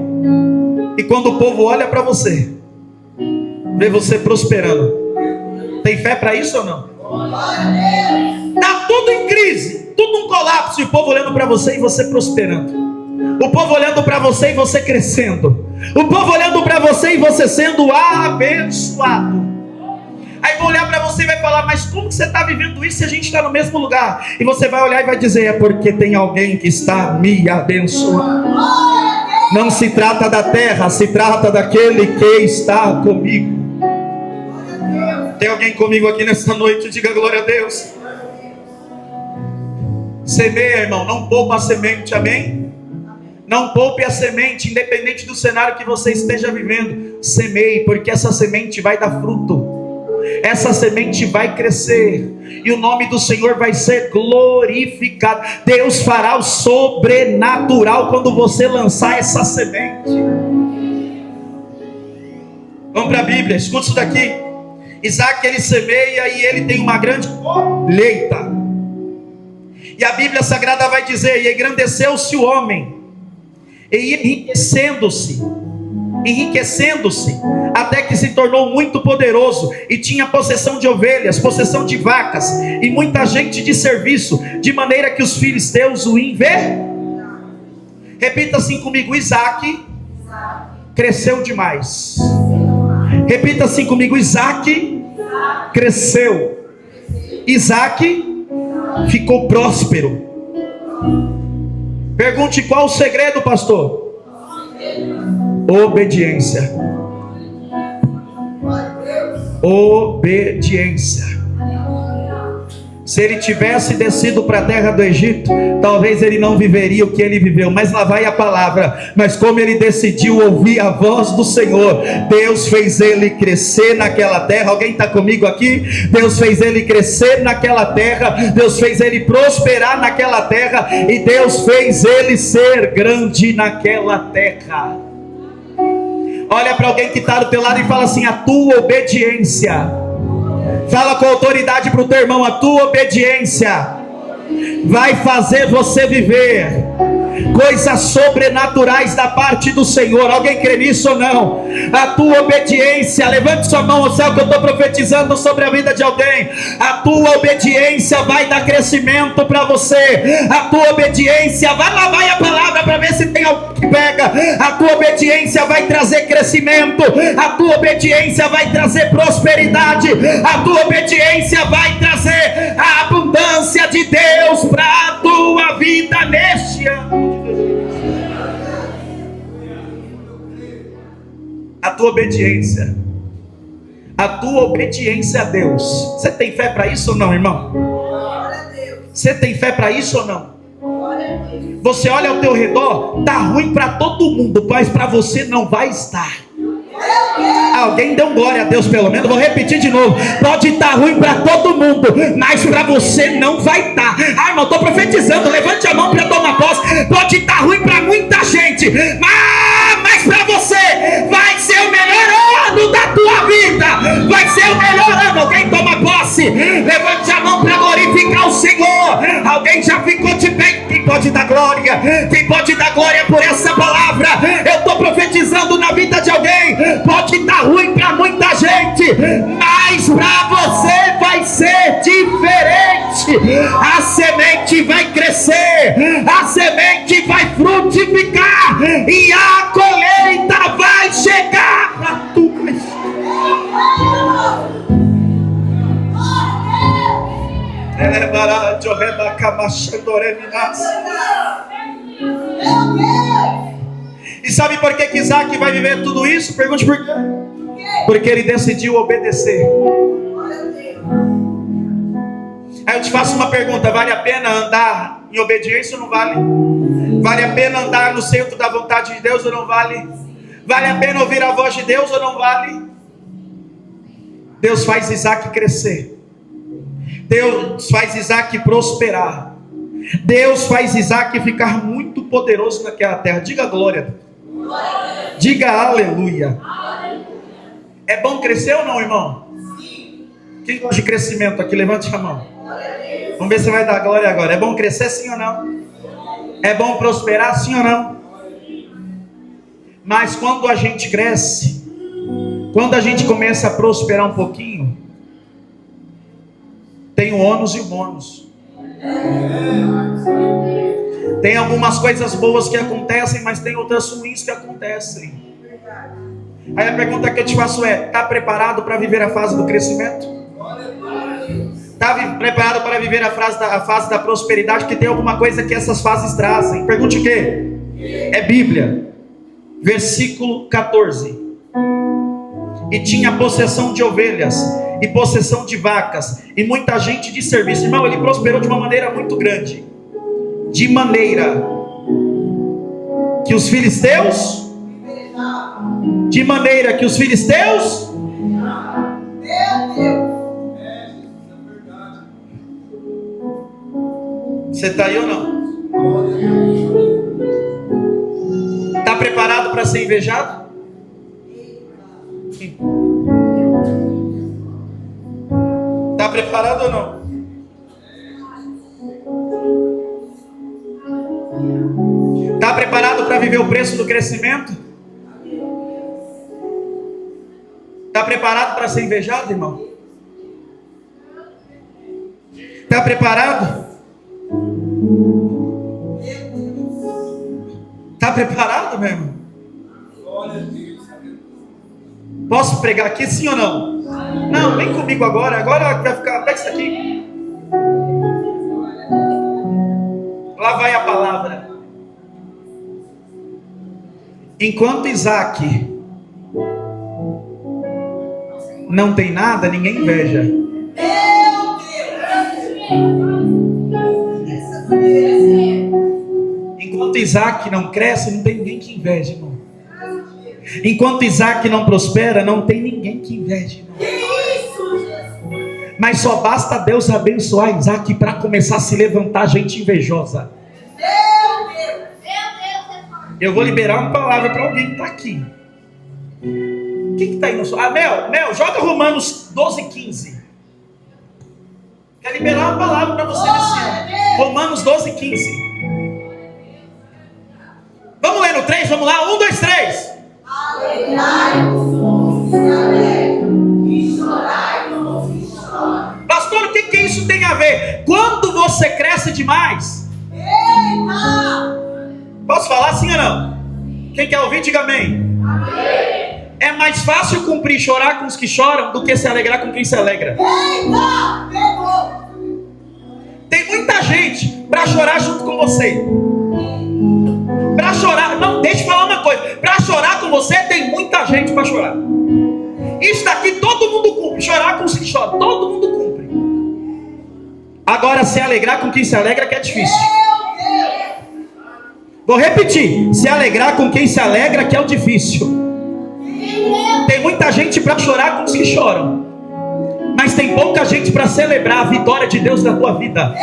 E quando o povo olha para você, vê você prosperando. Tem fé para isso ou não? Está tudo em crise, tudo um colapso, e o povo olhando para você e você prosperando. O povo olhando para você e você crescendo. O povo olhando para você e você sendo abençoado. Aí vão olhar para você e vai falar: mas como que você está vivendo isso se a gente está no mesmo lugar? E você vai olhar e vai dizer: é porque tem alguém que está me abençoando. Não se trata da terra, se trata daquele que está comigo. Tem alguém comigo aqui nessa noite? Diga glória a Deus. Semeia, irmão, não poupa a semente, amém? Não poupe a semente, independente do cenário que você esteja vivendo. Semeie, porque essa semente vai dar fruto. Essa semente vai crescer e o nome do Senhor vai ser glorificado. Deus fará o sobrenatural quando você lançar essa semente. Vamos para a Bíblia, escuta isso daqui. Isaac, ele semeia e ele tem uma grande colheita. E a Bíblia Sagrada vai dizer: e engrandeceu-se o homem, e enriquecendo-se, até que se tornou muito poderoso, e tinha possessão de ovelhas, possessão de vacas, e muita gente de serviço, de maneira que os filisteus o invejavam. Repita assim comigo: Isaac cresceu demais. Repita assim comigo: Isaac cresceu. Isaac ficou próspero. Pergunte: qual o segredo, pastor? Obediência. Obediência. Se ele tivesse descido para a terra do Egito, talvez ele não viveria o que ele viveu. Mas lá vai a palavra. Mas como ele decidiu ouvir a voz do Senhor, Deus fez ele crescer naquela terra. Alguém está comigo aqui? Deus fez ele crescer naquela terra. Deus fez ele prosperar naquela terra. E Deus fez ele ser grande naquela terra. Olha para alguém que está do teu lado e fala assim: a tua obediência. Fala com autoridade para o teu irmão: a tua obediência vai fazer você viver coisas sobrenaturais da parte do Senhor. Alguém crê nisso ou não? A tua obediência, levante sua mão ao céu que eu estou profetizando sobre a vida de alguém. A tua obediência vai dar crescimento para você. A tua obediência, vai lá, vai a palavra para ver se tem alguém que pega. A tua obediência vai trazer crescimento. A tua obediência vai trazer prosperidade. A tua obediência vai trazer a abundância de Deus para a tua vida neste ano. A tua obediência a Deus. Você tem fé para isso ou não, irmão? Você tem fé para isso ou não? Você olha ao teu redor, tá ruim para todo mundo, mas para você não vai estar. Alguém deu glória a Deus pelo menos. Vou repetir de novo. Pode estar ruim para todo mundo, mas para você não vai estar. Ah, irmão, estou profetizando. Levante a mão para tomar posse. Pode estar ruim para muita gente, mas para você vai ser o melhor ano da tua vida. Vai ser o melhor ano. Alguém toma posse. Levante a mão para glorificar o Senhor. Alguém já ficou de pé? Quem pode dar glória? Quem pode dar glória por essa palavra? Eu estou profetizando na vida de alguém. Pode estar ruim para muita gente, mas para você vai ser diferente. A semente vai crescer, a semente vai frutificar e a colheita vai chegar na tua E sabe por que Isaac vai viver tudo isso? Pergunte por quê. Porque ele decidiu obedecer. Aí eu te faço uma pergunta: vale a pena andar em obediência ou não vale? Vale a pena andar no centro da vontade de Deus ou não vale? Vale a pena ouvir a voz de Deus ou não vale? Deus faz Isaac crescer. Deus faz Isaac prosperar. Deus faz Isaac ficar muito poderoso naquela terra. Diga glória. Diga aleluia. É bom crescer ou não, irmão? Quem gosta de crescimento aqui, levante a mão. Vamos ver se vai dar glória agora. É bom crescer sim ou não? É bom prosperar sim ou não? Mas quando a gente cresce, quando a gente começa a prosperar um pouquinho, tem o ônus e o bônus. Tem algumas coisas boas que acontecem, mas tem outras ruins que acontecem. Aí a pergunta que eu te faço é: está preparado para viver a fase do crescimento? Está preparado para viver a fase da prosperidade? Que tem alguma coisa que essas fases trazem. Pergunte o quê? É Bíblia. Versículo 14. E tinha possessão de ovelhas e possessão de vacas e muita gente de serviço. Irmão, ele prosperou de uma maneira muito grande. De maneira que os filisteus Você está aí ou não? Está preparado para ser invejado? Está preparado ou não? Está preparado para viver o preço do crescimento? Está preparado para ser invejado, irmão? Está preparado? Está preparado, meu irmão? Posso pregar aqui, sim ou não? Não, vem comigo agora. Agora vai ficar. Pega isso aqui. Lá vai a palavra. Enquanto Isaac não tem nada, ninguém inveja. Enquanto Isaac não cresce, não tem ninguém que inveje, irmão. Enquanto Isaac não prospera, não tem ninguém que inveje, irmão. Mas só basta Deus abençoar Isaac para começar a se levantar gente invejosa. Eu vou liberar uma palavra para alguém que está aqui. Quem que está aí no seu... Mel, joga Romanos 12:15. Quer liberar uma palavra para você nesse ano. Romanos 12:15. Vamos ler no 3, vamos lá. 1, 2, 3. Pastor, o que isso tem a ver? Quando você cresce demais. Posso falar sim ou não? Quem quer ouvir, diga amém. É mais fácil cumprir chorar com os que choram do que se alegrar com quem se alegra. Tem muita gente para chorar junto com você. Para chorar, não, deixa eu falar uma coisa. Para chorar com você tem muita gente para chorar. Isso daqui todo mundo cumpre. Chorar com os que choram, todo mundo cumpre. Agora se alegrar com quem se alegra que é difícil. Vou repetir, se alegrar com quem se alegra que é o difícil. Tem muita gente para chorar com os que choram, mas tem pouca gente para celebrar a vitória de Deus na tua vida.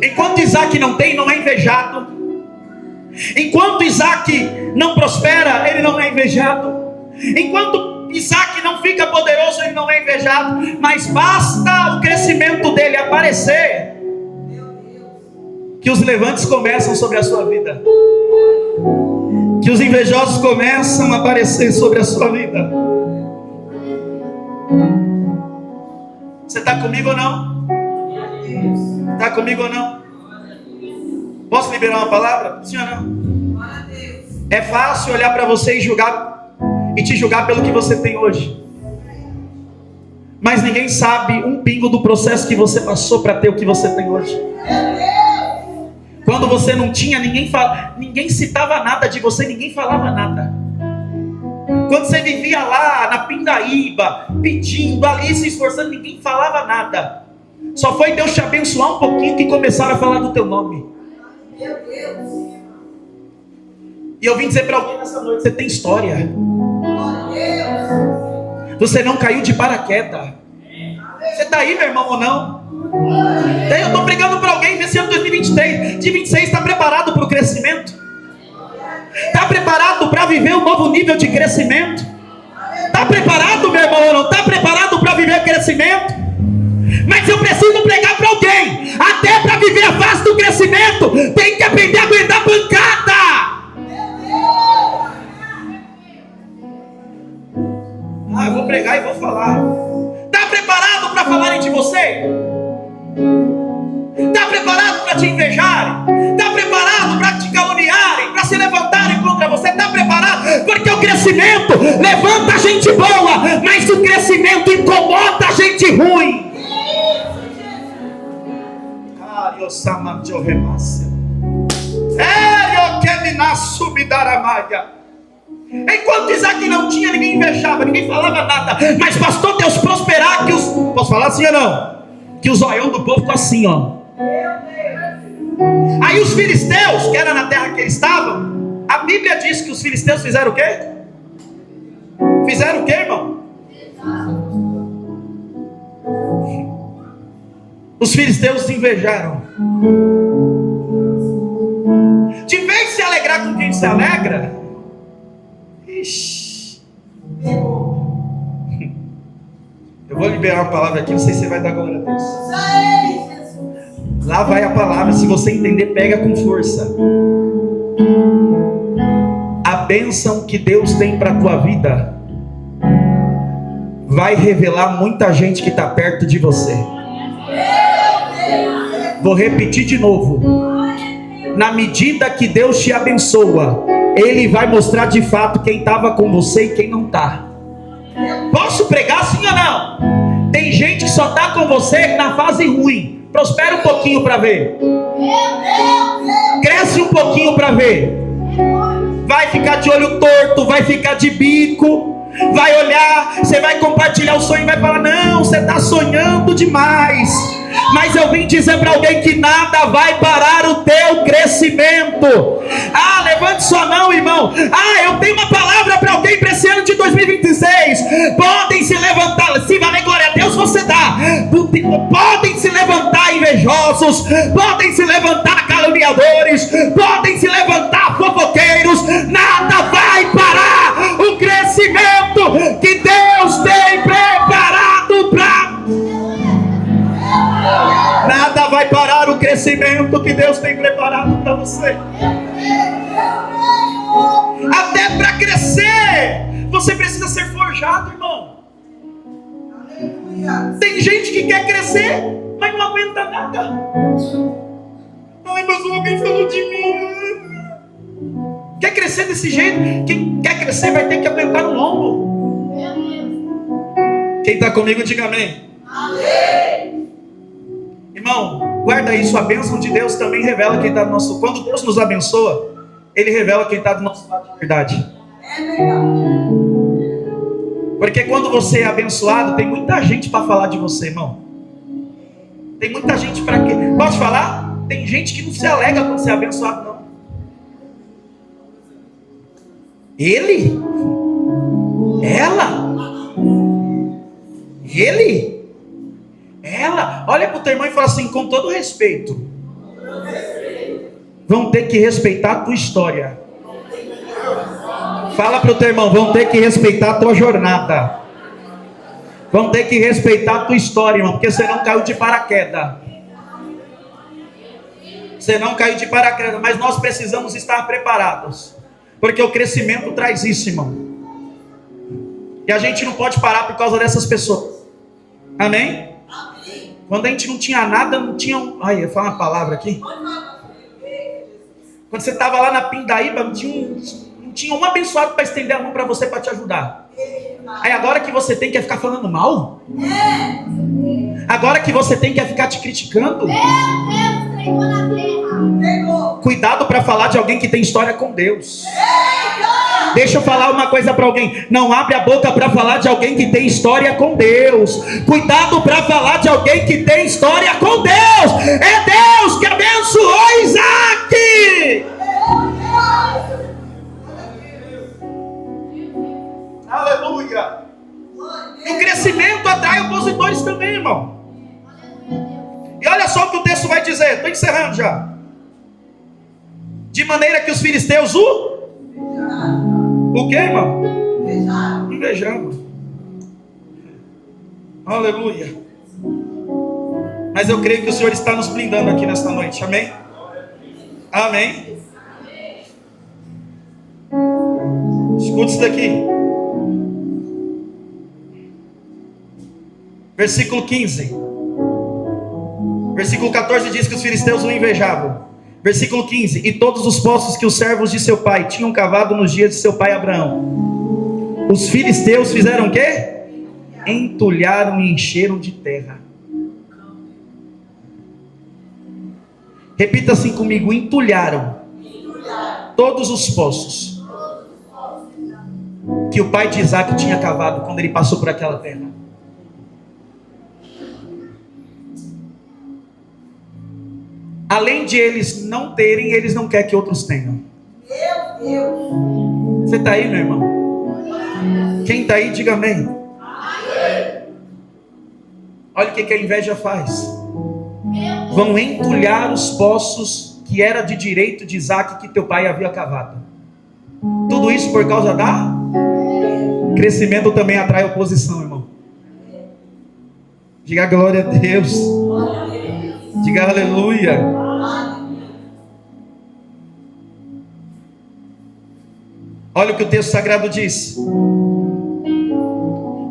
Enquanto Isaac não tem, não é invejado. Enquanto Isaac não prospera, ele não é invejado. Enquanto Isaac não fica poderoso, ele não é invejado. Mas basta o crescimento dele aparecer, que os levantes começam sobre a sua vida, que os invejosos começam a aparecer sobre a sua vida. Você está comigo ou não? Está comigo ou não? Posso liberar uma palavra? Sim ou não? É fácil olhar para você e julgar, e te julgar pelo que você tem hoje. Mas ninguém sabe um pingo do processo que você passou para ter o que você tem hoje. Quando você não tinha, ninguém citava nada de você, ninguém falava nada. Quando você vivia lá na pindaíba, pedindo ali, se esforçando, ninguém falava nada. Só foi Deus te abençoar um pouquinho que começaram a falar do teu nome. E eu vim dizer para alguém nessa noite, você tem história. Você não caiu de paraquedas. Você está aí, meu irmão, ou não? Eu estou pregando para alguém nesse ano 2023, de 26, está preparado para o crescimento? Está preparado para viver um novo nível de crescimento? Está preparado, meu irmão, ou não? Está preparado para viver crescimento? Mas eu preciso pregar para alguém. Até para viver a fase do crescimento, tem que aprender a aguentar pancada. Eu vou pregar e vou falar. Está preparado para falarem de você? Está preparado para te invejarem? Está preparado para te caluniarem? Para se levantarem contra você? Está preparado? Porque o crescimento levanta a gente boa, mas o crescimento incomoda a gente ruim. Enquanto Isaac não tinha, ninguém invejava, ninguém falava nada. Mas bastou Deus prosperar que os... Posso falar assim ou não? Que os olhão do povo ficou assim, ó. Aí os filisteus, que era na terra que eles estavam, a Bíblia diz que os filisteus fizeram o quê? Fizeram o quê, irmão? Os filisteus se invejaram. De vez de se alegrar com quem se alegra, ixi, eu vou liberar uma palavra aqui, não sei se você vai dar glória a Deus. Lá vai a palavra, se você entender, pega com força. A bênção que Deus tem para a tua vida vai revelar muita gente que está perto de você. Vou repetir de novo. Na medida que Deus te abençoa, Ele vai mostrar de fato quem estava com você e quem não está. Posso pregar sim ou não? Tem gente que só está com você na fase ruim. Prospera um pouquinho para ver. Cresce um pouquinho para ver. Vai ficar de olho torto, vai ficar de bico, vai olhar, você vai compartilhar o sonho e vai falar: não, você está sonhando demais. Mas eu vim dizer para alguém que nada vai parar o teu crescimento. Ah, levante sua mão, irmão. Ah, eu tenho uma palavra para alguém para esse ano de 2026. Podem se levantar, se valer glória a Deus, você dá. Podem se levantar invejosos, podem se levantar caluniadores, podem se levantar fofoqueiros. Nada vai parar o crescimento que Deus tem preparado para. Nada vai parar o crescimento que Deus tem preparado para você. Até para crescer, você precisa ser forjado, irmão. Tem gente que quer crescer, mas não aguenta nada. Ai, mas alguém falou de mim. Quer crescer desse jeito? Quem quer crescer vai ter que aguentar no lombo. Quem está comigo, diga amém. Amém. Irmão, guarda isso. A bênção de Deus também revela quem está do nosso lado. Quando Deus nos abençoa, Ele revela quem está do nosso lado de verdade. É verdade. Porque quando você é abençoado, tem muita gente para falar de você, irmão. Tem muita gente para quê? Posso falar? Tem gente que não se alega quando você é abençoado, não. Ele? Ela? Ele? Ela? Olha para o teu irmão e fala assim: com todo respeito, vão ter que respeitar a tua história. Fala para o teu irmão: vão ter que respeitar a tua jornada. Vão ter que respeitar a tua história, irmão, porque você não caiu de paraquedas. Você não caiu de paraquedas, mas nós precisamos estar preparados, porque o crescimento traz isso, irmão. E a gente não pode parar por causa dessas pessoas. Amém? Quando a gente não tinha nada, não tinha um... Ai, eu falo uma palavra aqui. Quando você estava lá na Pindaíba, não tinha um abençoado para estender a mão para você, para te ajudar. Aí agora que você tem que ficar falando mal? Agora que você tem que ficar te criticando? Cuidado para falar de alguém que tem história com Deus. Deixa eu falar uma coisa para alguém: não abre a boca para falar de alguém que tem história com Deus. Cuidado para falar de alguém que tem história com Deus. É Deus que abençoou Isaac. Aleluia. E o crescimento atrai opositores também, irmão. E olha só o que o texto vai dizer. Estou encerrando já. De maneira que os filisteus o que, irmão? Invejando. Aleluia. Mas eu creio que o Senhor está nos blindando aqui nesta noite. Amém? Amém. Escute isso daqui. Versículo 15. Versículo 14 diz que os filisteus o invejavam. Versículo 15: e todos os poços que os servos de seu pai tinham cavado nos dias de seu pai Abraão, os filisteus fizeram o quê? Entulharam e encheram de terra. Repita assim comigo: entulharam todos os poços que o pai de Isaac tinha cavado quando ele passou por aquela terra. Além de eles não terem, eles não querem que outros tenham. Meu Deus. Você está aí, meu irmão? Quem está aí, diga amém. Olha o que a inveja faz. Vão entulhar os poços que era de direito de Isaac, que teu pai havia cavado. Tudo isso por causa da... Crescimento também atrai oposição, irmão. Diga glória a Deus. Diga aleluia. Olha o que o texto sagrado diz.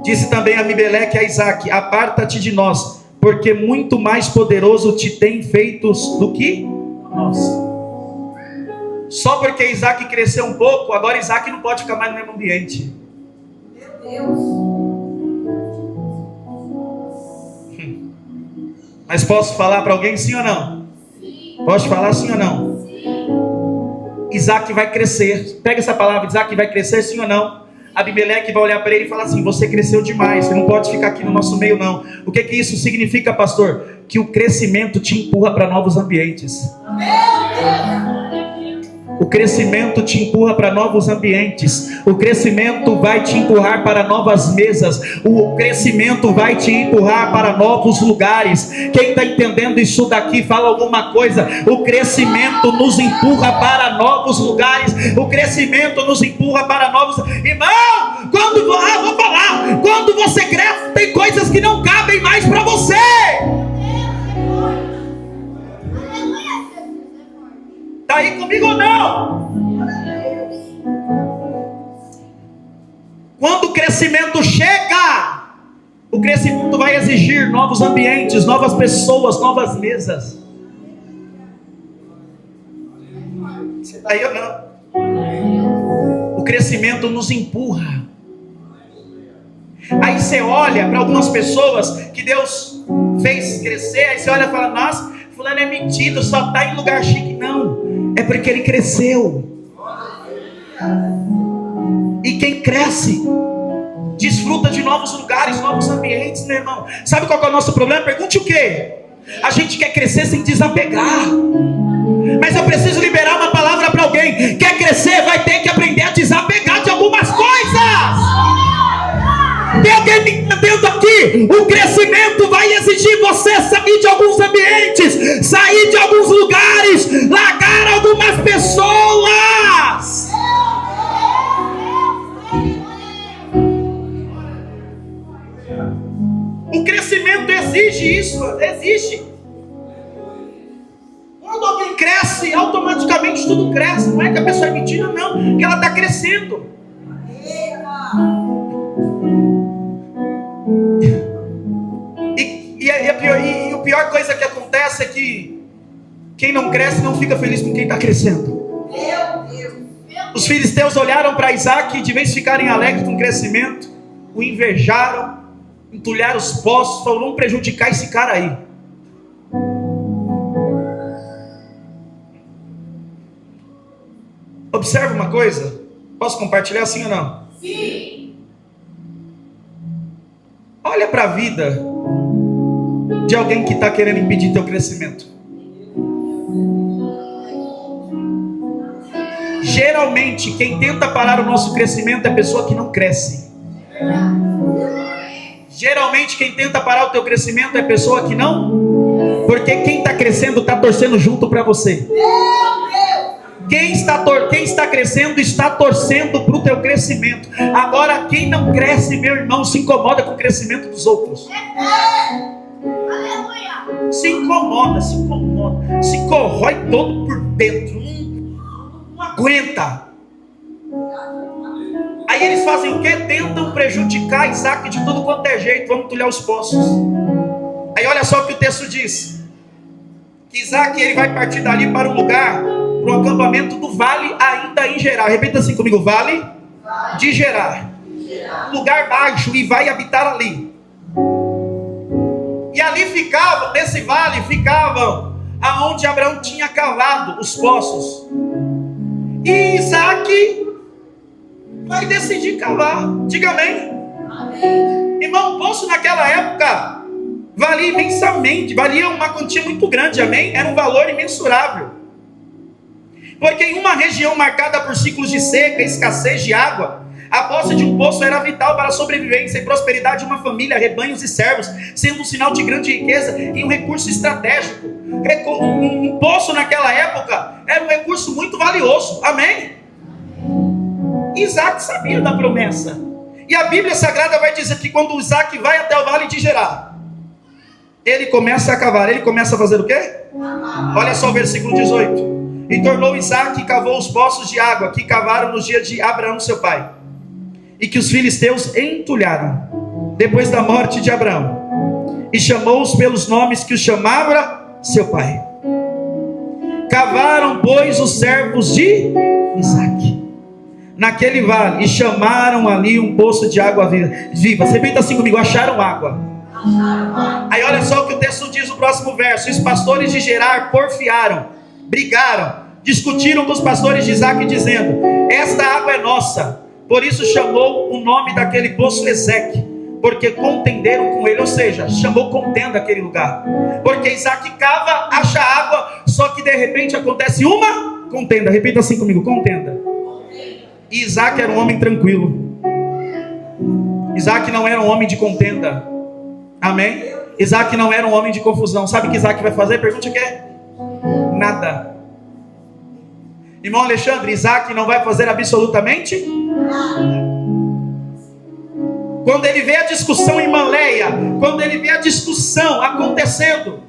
Disse também Abimeleque a Isaac: aparta-te de nós, porque muito mais poderoso te tem feitos do que nós. Só porque Isaac cresceu um pouco, agora Isaac não pode ficar mais no mesmo ambiente. Meu Deus. Mas posso falar para alguém sim ou não? Sim. Posso falar sim ou não? Sim. Isaac vai crescer. Pega essa palavra: Isaac vai crescer, sim ou não? Abimeleque vai olhar para ele e falar assim: você cresceu demais, você não pode ficar aqui no nosso meio não. O que isso significa, pastor? Que o crescimento te empurra para novos ambientes. O crescimento te empurra para novos ambientes. O crescimento vai te empurrar para novas mesas. O crescimento vai te empurrar para novos lugares. Quem está entendendo isso daqui, fala alguma coisa. O crescimento nos empurra para novos lugares. O crescimento nos empurra para novos... Irmão, vou falar. Quando você cresce, tem coisas que não cabem mais para você. Está aí comigo ou não? Quando o crescimento chega, o crescimento vai exigir novos ambientes, novas pessoas, novas mesas. Você está aí ou não? O crescimento nos empurra. Aí você olha para algumas pessoas que Deus fez crescer, aí você olha e fala: nossa, fulano é metido, só está em lugar chique. Não, é porque ele cresceu. E quem cresce desfruta de novos lugares, novos ambientes, meu irmão. Sabe qual que é o nosso problema? Pergunte o quê? A gente quer crescer sem desapegar. Mas eu preciso liberar uma palavra para alguém. Quer crescer, vai ter que aprender a desapegar de algumas coisas. Tem alguém me entendendo aqui? O crescimento vai exigir você sair de alguns ambientes, sair de alguns lugares, largar algumas pessoas. O crescimento exige isso, exige. Quando alguém cresce, automaticamente tudo cresce. Não é que a pessoa é mentira, não, que ela está crescendo. E a pior coisa que acontece é que quem não cresce não fica feliz com quem está crescendo. Os filisteus olharam para Isaac e, de vez de ficarem alegres com o crescimento, o invejaram, entulharam os poços, falaram: vamos prejudicar esse cara aí. Observe uma coisa. Posso compartilhar assim ou não? Sim. Olha para a vida de alguém que está querendo impedir teu crescimento. Geralmente, quem tenta parar o nosso crescimento é a pessoa que não cresce. Geralmente, quem tenta parar o teu crescimento é a pessoa que não. Porque quem está crescendo está torcendo junto para você. Quem está crescendo está torcendo para o teu crescimento. Agora, quem não cresce, meu irmão, se incomoda com o crescimento dos outros. Se incomoda, se corrói todo por dentro, não aguenta. Aí eles fazem o quê? Tentam prejudicar Isaac de tudo quanto é jeito. Vamos entulhar os poços. Aí olha só o que o texto diz: que Isaac, ele vai partir dali para um lugar, para o acampamento do vale, ainda em Gerar. Repita assim comigo: vale de Gerar. Lugar baixo, e vai habitar ali. E ali ficavam, nesse vale, aonde Abraão tinha cavado os poços. E Isaac vai decidir cavar. Diga amém. Amém. Irmão, o poço naquela época valia imensamente, valia uma quantia muito grande, amém? Era um valor imensurável. Porque em uma região marcada por ciclos de seca e escassez de água, a posse de um poço era vital para a sobrevivência e prosperidade de uma família, rebanhos e servos, sendo um sinal de grande riqueza e um recurso estratégico. Um poço naquela época era um recurso muito valioso, amém? Isaac sabia da promessa. E a Bíblia Sagrada vai dizer que quando Isaac vai até o vale de Gerar, ele começa a cavar. Ele começa a fazer o quê? Olha só o versículo 18. E tornou Isaac e cavou os poços de água que cavaram nos dias de Abraão seu pai, e que os filisteus entulharam depois da morte de Abraão, e chamou-os pelos nomes que os chamava seu pai. Cavaram, pois, os servos de Isaac naquele vale, e chamaram ali um poço de água viva. Você repita assim comigo: acharam água. Aí olha só o que o texto diz no próximo verso: os pastores de Gerar porfiaram, brigaram, discutiram com os pastores de Isaac, dizendo: esta água é nossa, Por isso chamou o nome daquele poço Ezeque, porque contenderam com ele, ou seja, chamou contenda aquele lugar. Porque Isaac cava, acha água, só que de repente acontece uma contenda. Repita assim comigo, contenda. E Isaac era um homem tranquilo. Isaac não era um homem de contenda. Amém? Isaac não era um homem de confusão. Sabe o que Isaac vai fazer? Pergunte o que é? Nada. Irmão Alexandre, Isaac não vai fazer absolutamente nada. Quando ele vê a discussão em Manleia, quando ele vê a discussão acontecendo,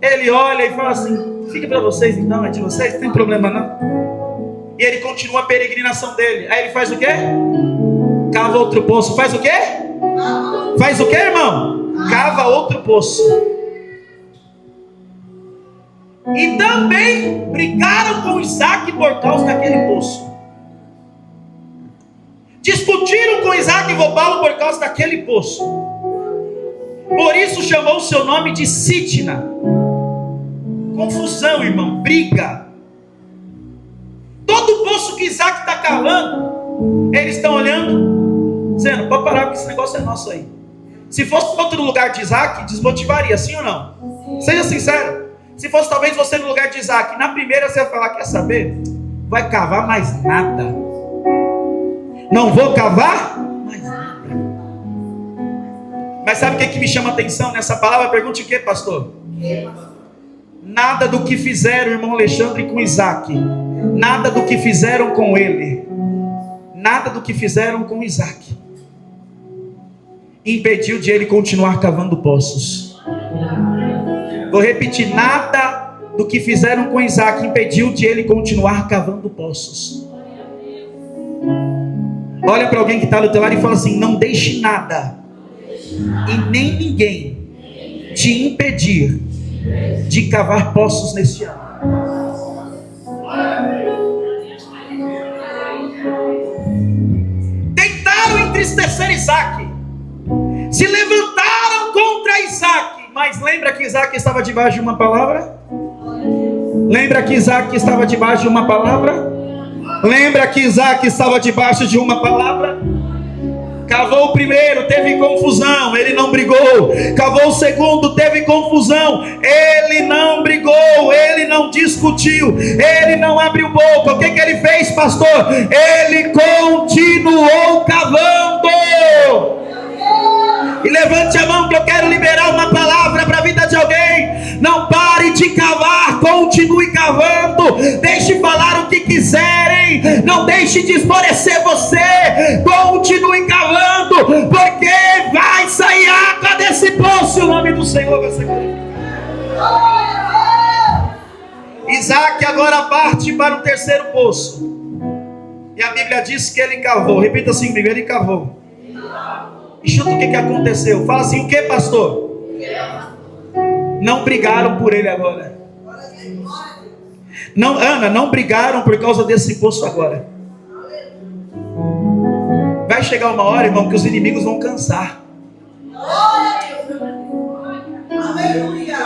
ele olha e fala assim: fica para vocês então, é de vocês, não tem problema não. E ele continua a peregrinação dele. Aí ele faz o quê? Cava outro poço. Faz o quê? Faz o quê, irmão? Cava outro poço. E também brigaram com Isaac por causa daquele poço. Discutiram com Isaac e roubá-lo por causa daquele poço. Por isso chamou o seu nome de Sitna. Confusão, irmão, briga. Todo poço que Isaac está cavando, eles estão olhando, dizendo: pode parar, porque esse negócio é nosso aí. Se fosse outro lugar de Isaac, desmotivaria, sim ou não? Sim. Seja sincero. Se fosse talvez você no lugar de Isaac, na primeira você ia falar: quer saber? Vai cavar mais nada. Não vou cavar mais nada. Mas sabe o que me chama a atenção nessa palavra? Pergunte o que, pastor? Nada do que fizeram, irmão Alexandre, com Isaac, nada do que fizeram com ele, nada do que fizeram com Isaac impediu de ele continuar cavando poços. Vou repetir: nada do que fizeram com Isaac impediu de ele continuar cavando poços. Olha para alguém que está do teu lado e fala assim: não deixe nada e nem ninguém te impedir de cavar poços neste ano. Tentaram entristecer Isaac, se levantaram contra Isaac, mas lembra que Isaac estava debaixo de uma palavra? Lembra que Isaac estava debaixo de uma palavra? Lembra que Isaac estava debaixo de uma palavra? Cavou o primeiro, teve confusão, ele não brigou. Cavou o segundo, teve confusão, ele não brigou, ele não discutiu, ele não abriu boca. O que ele fez, pastor? Ele continuou cavando. E levante a mão que eu quero liberar uma palavra para a vida de alguém. Não pare de cavar, continue cavando. Deixe falar o que quiserem, não deixe de esmorecer você. Continue cavando, porque vai sair água desse poço. O nome do Senhor vai ser glorificado. Isaac agora parte para o terceiro poço. E a Bíblia diz que ele cavou. Repita assim comigo: ele cavou. E chuta o que aconteceu. Fala assim: o que, pastor? Não brigaram por ele agora. Não, Ana, não brigaram por causa desse poço agora. Vai chegar uma hora, irmão, que os inimigos vão cansar. Aleluia.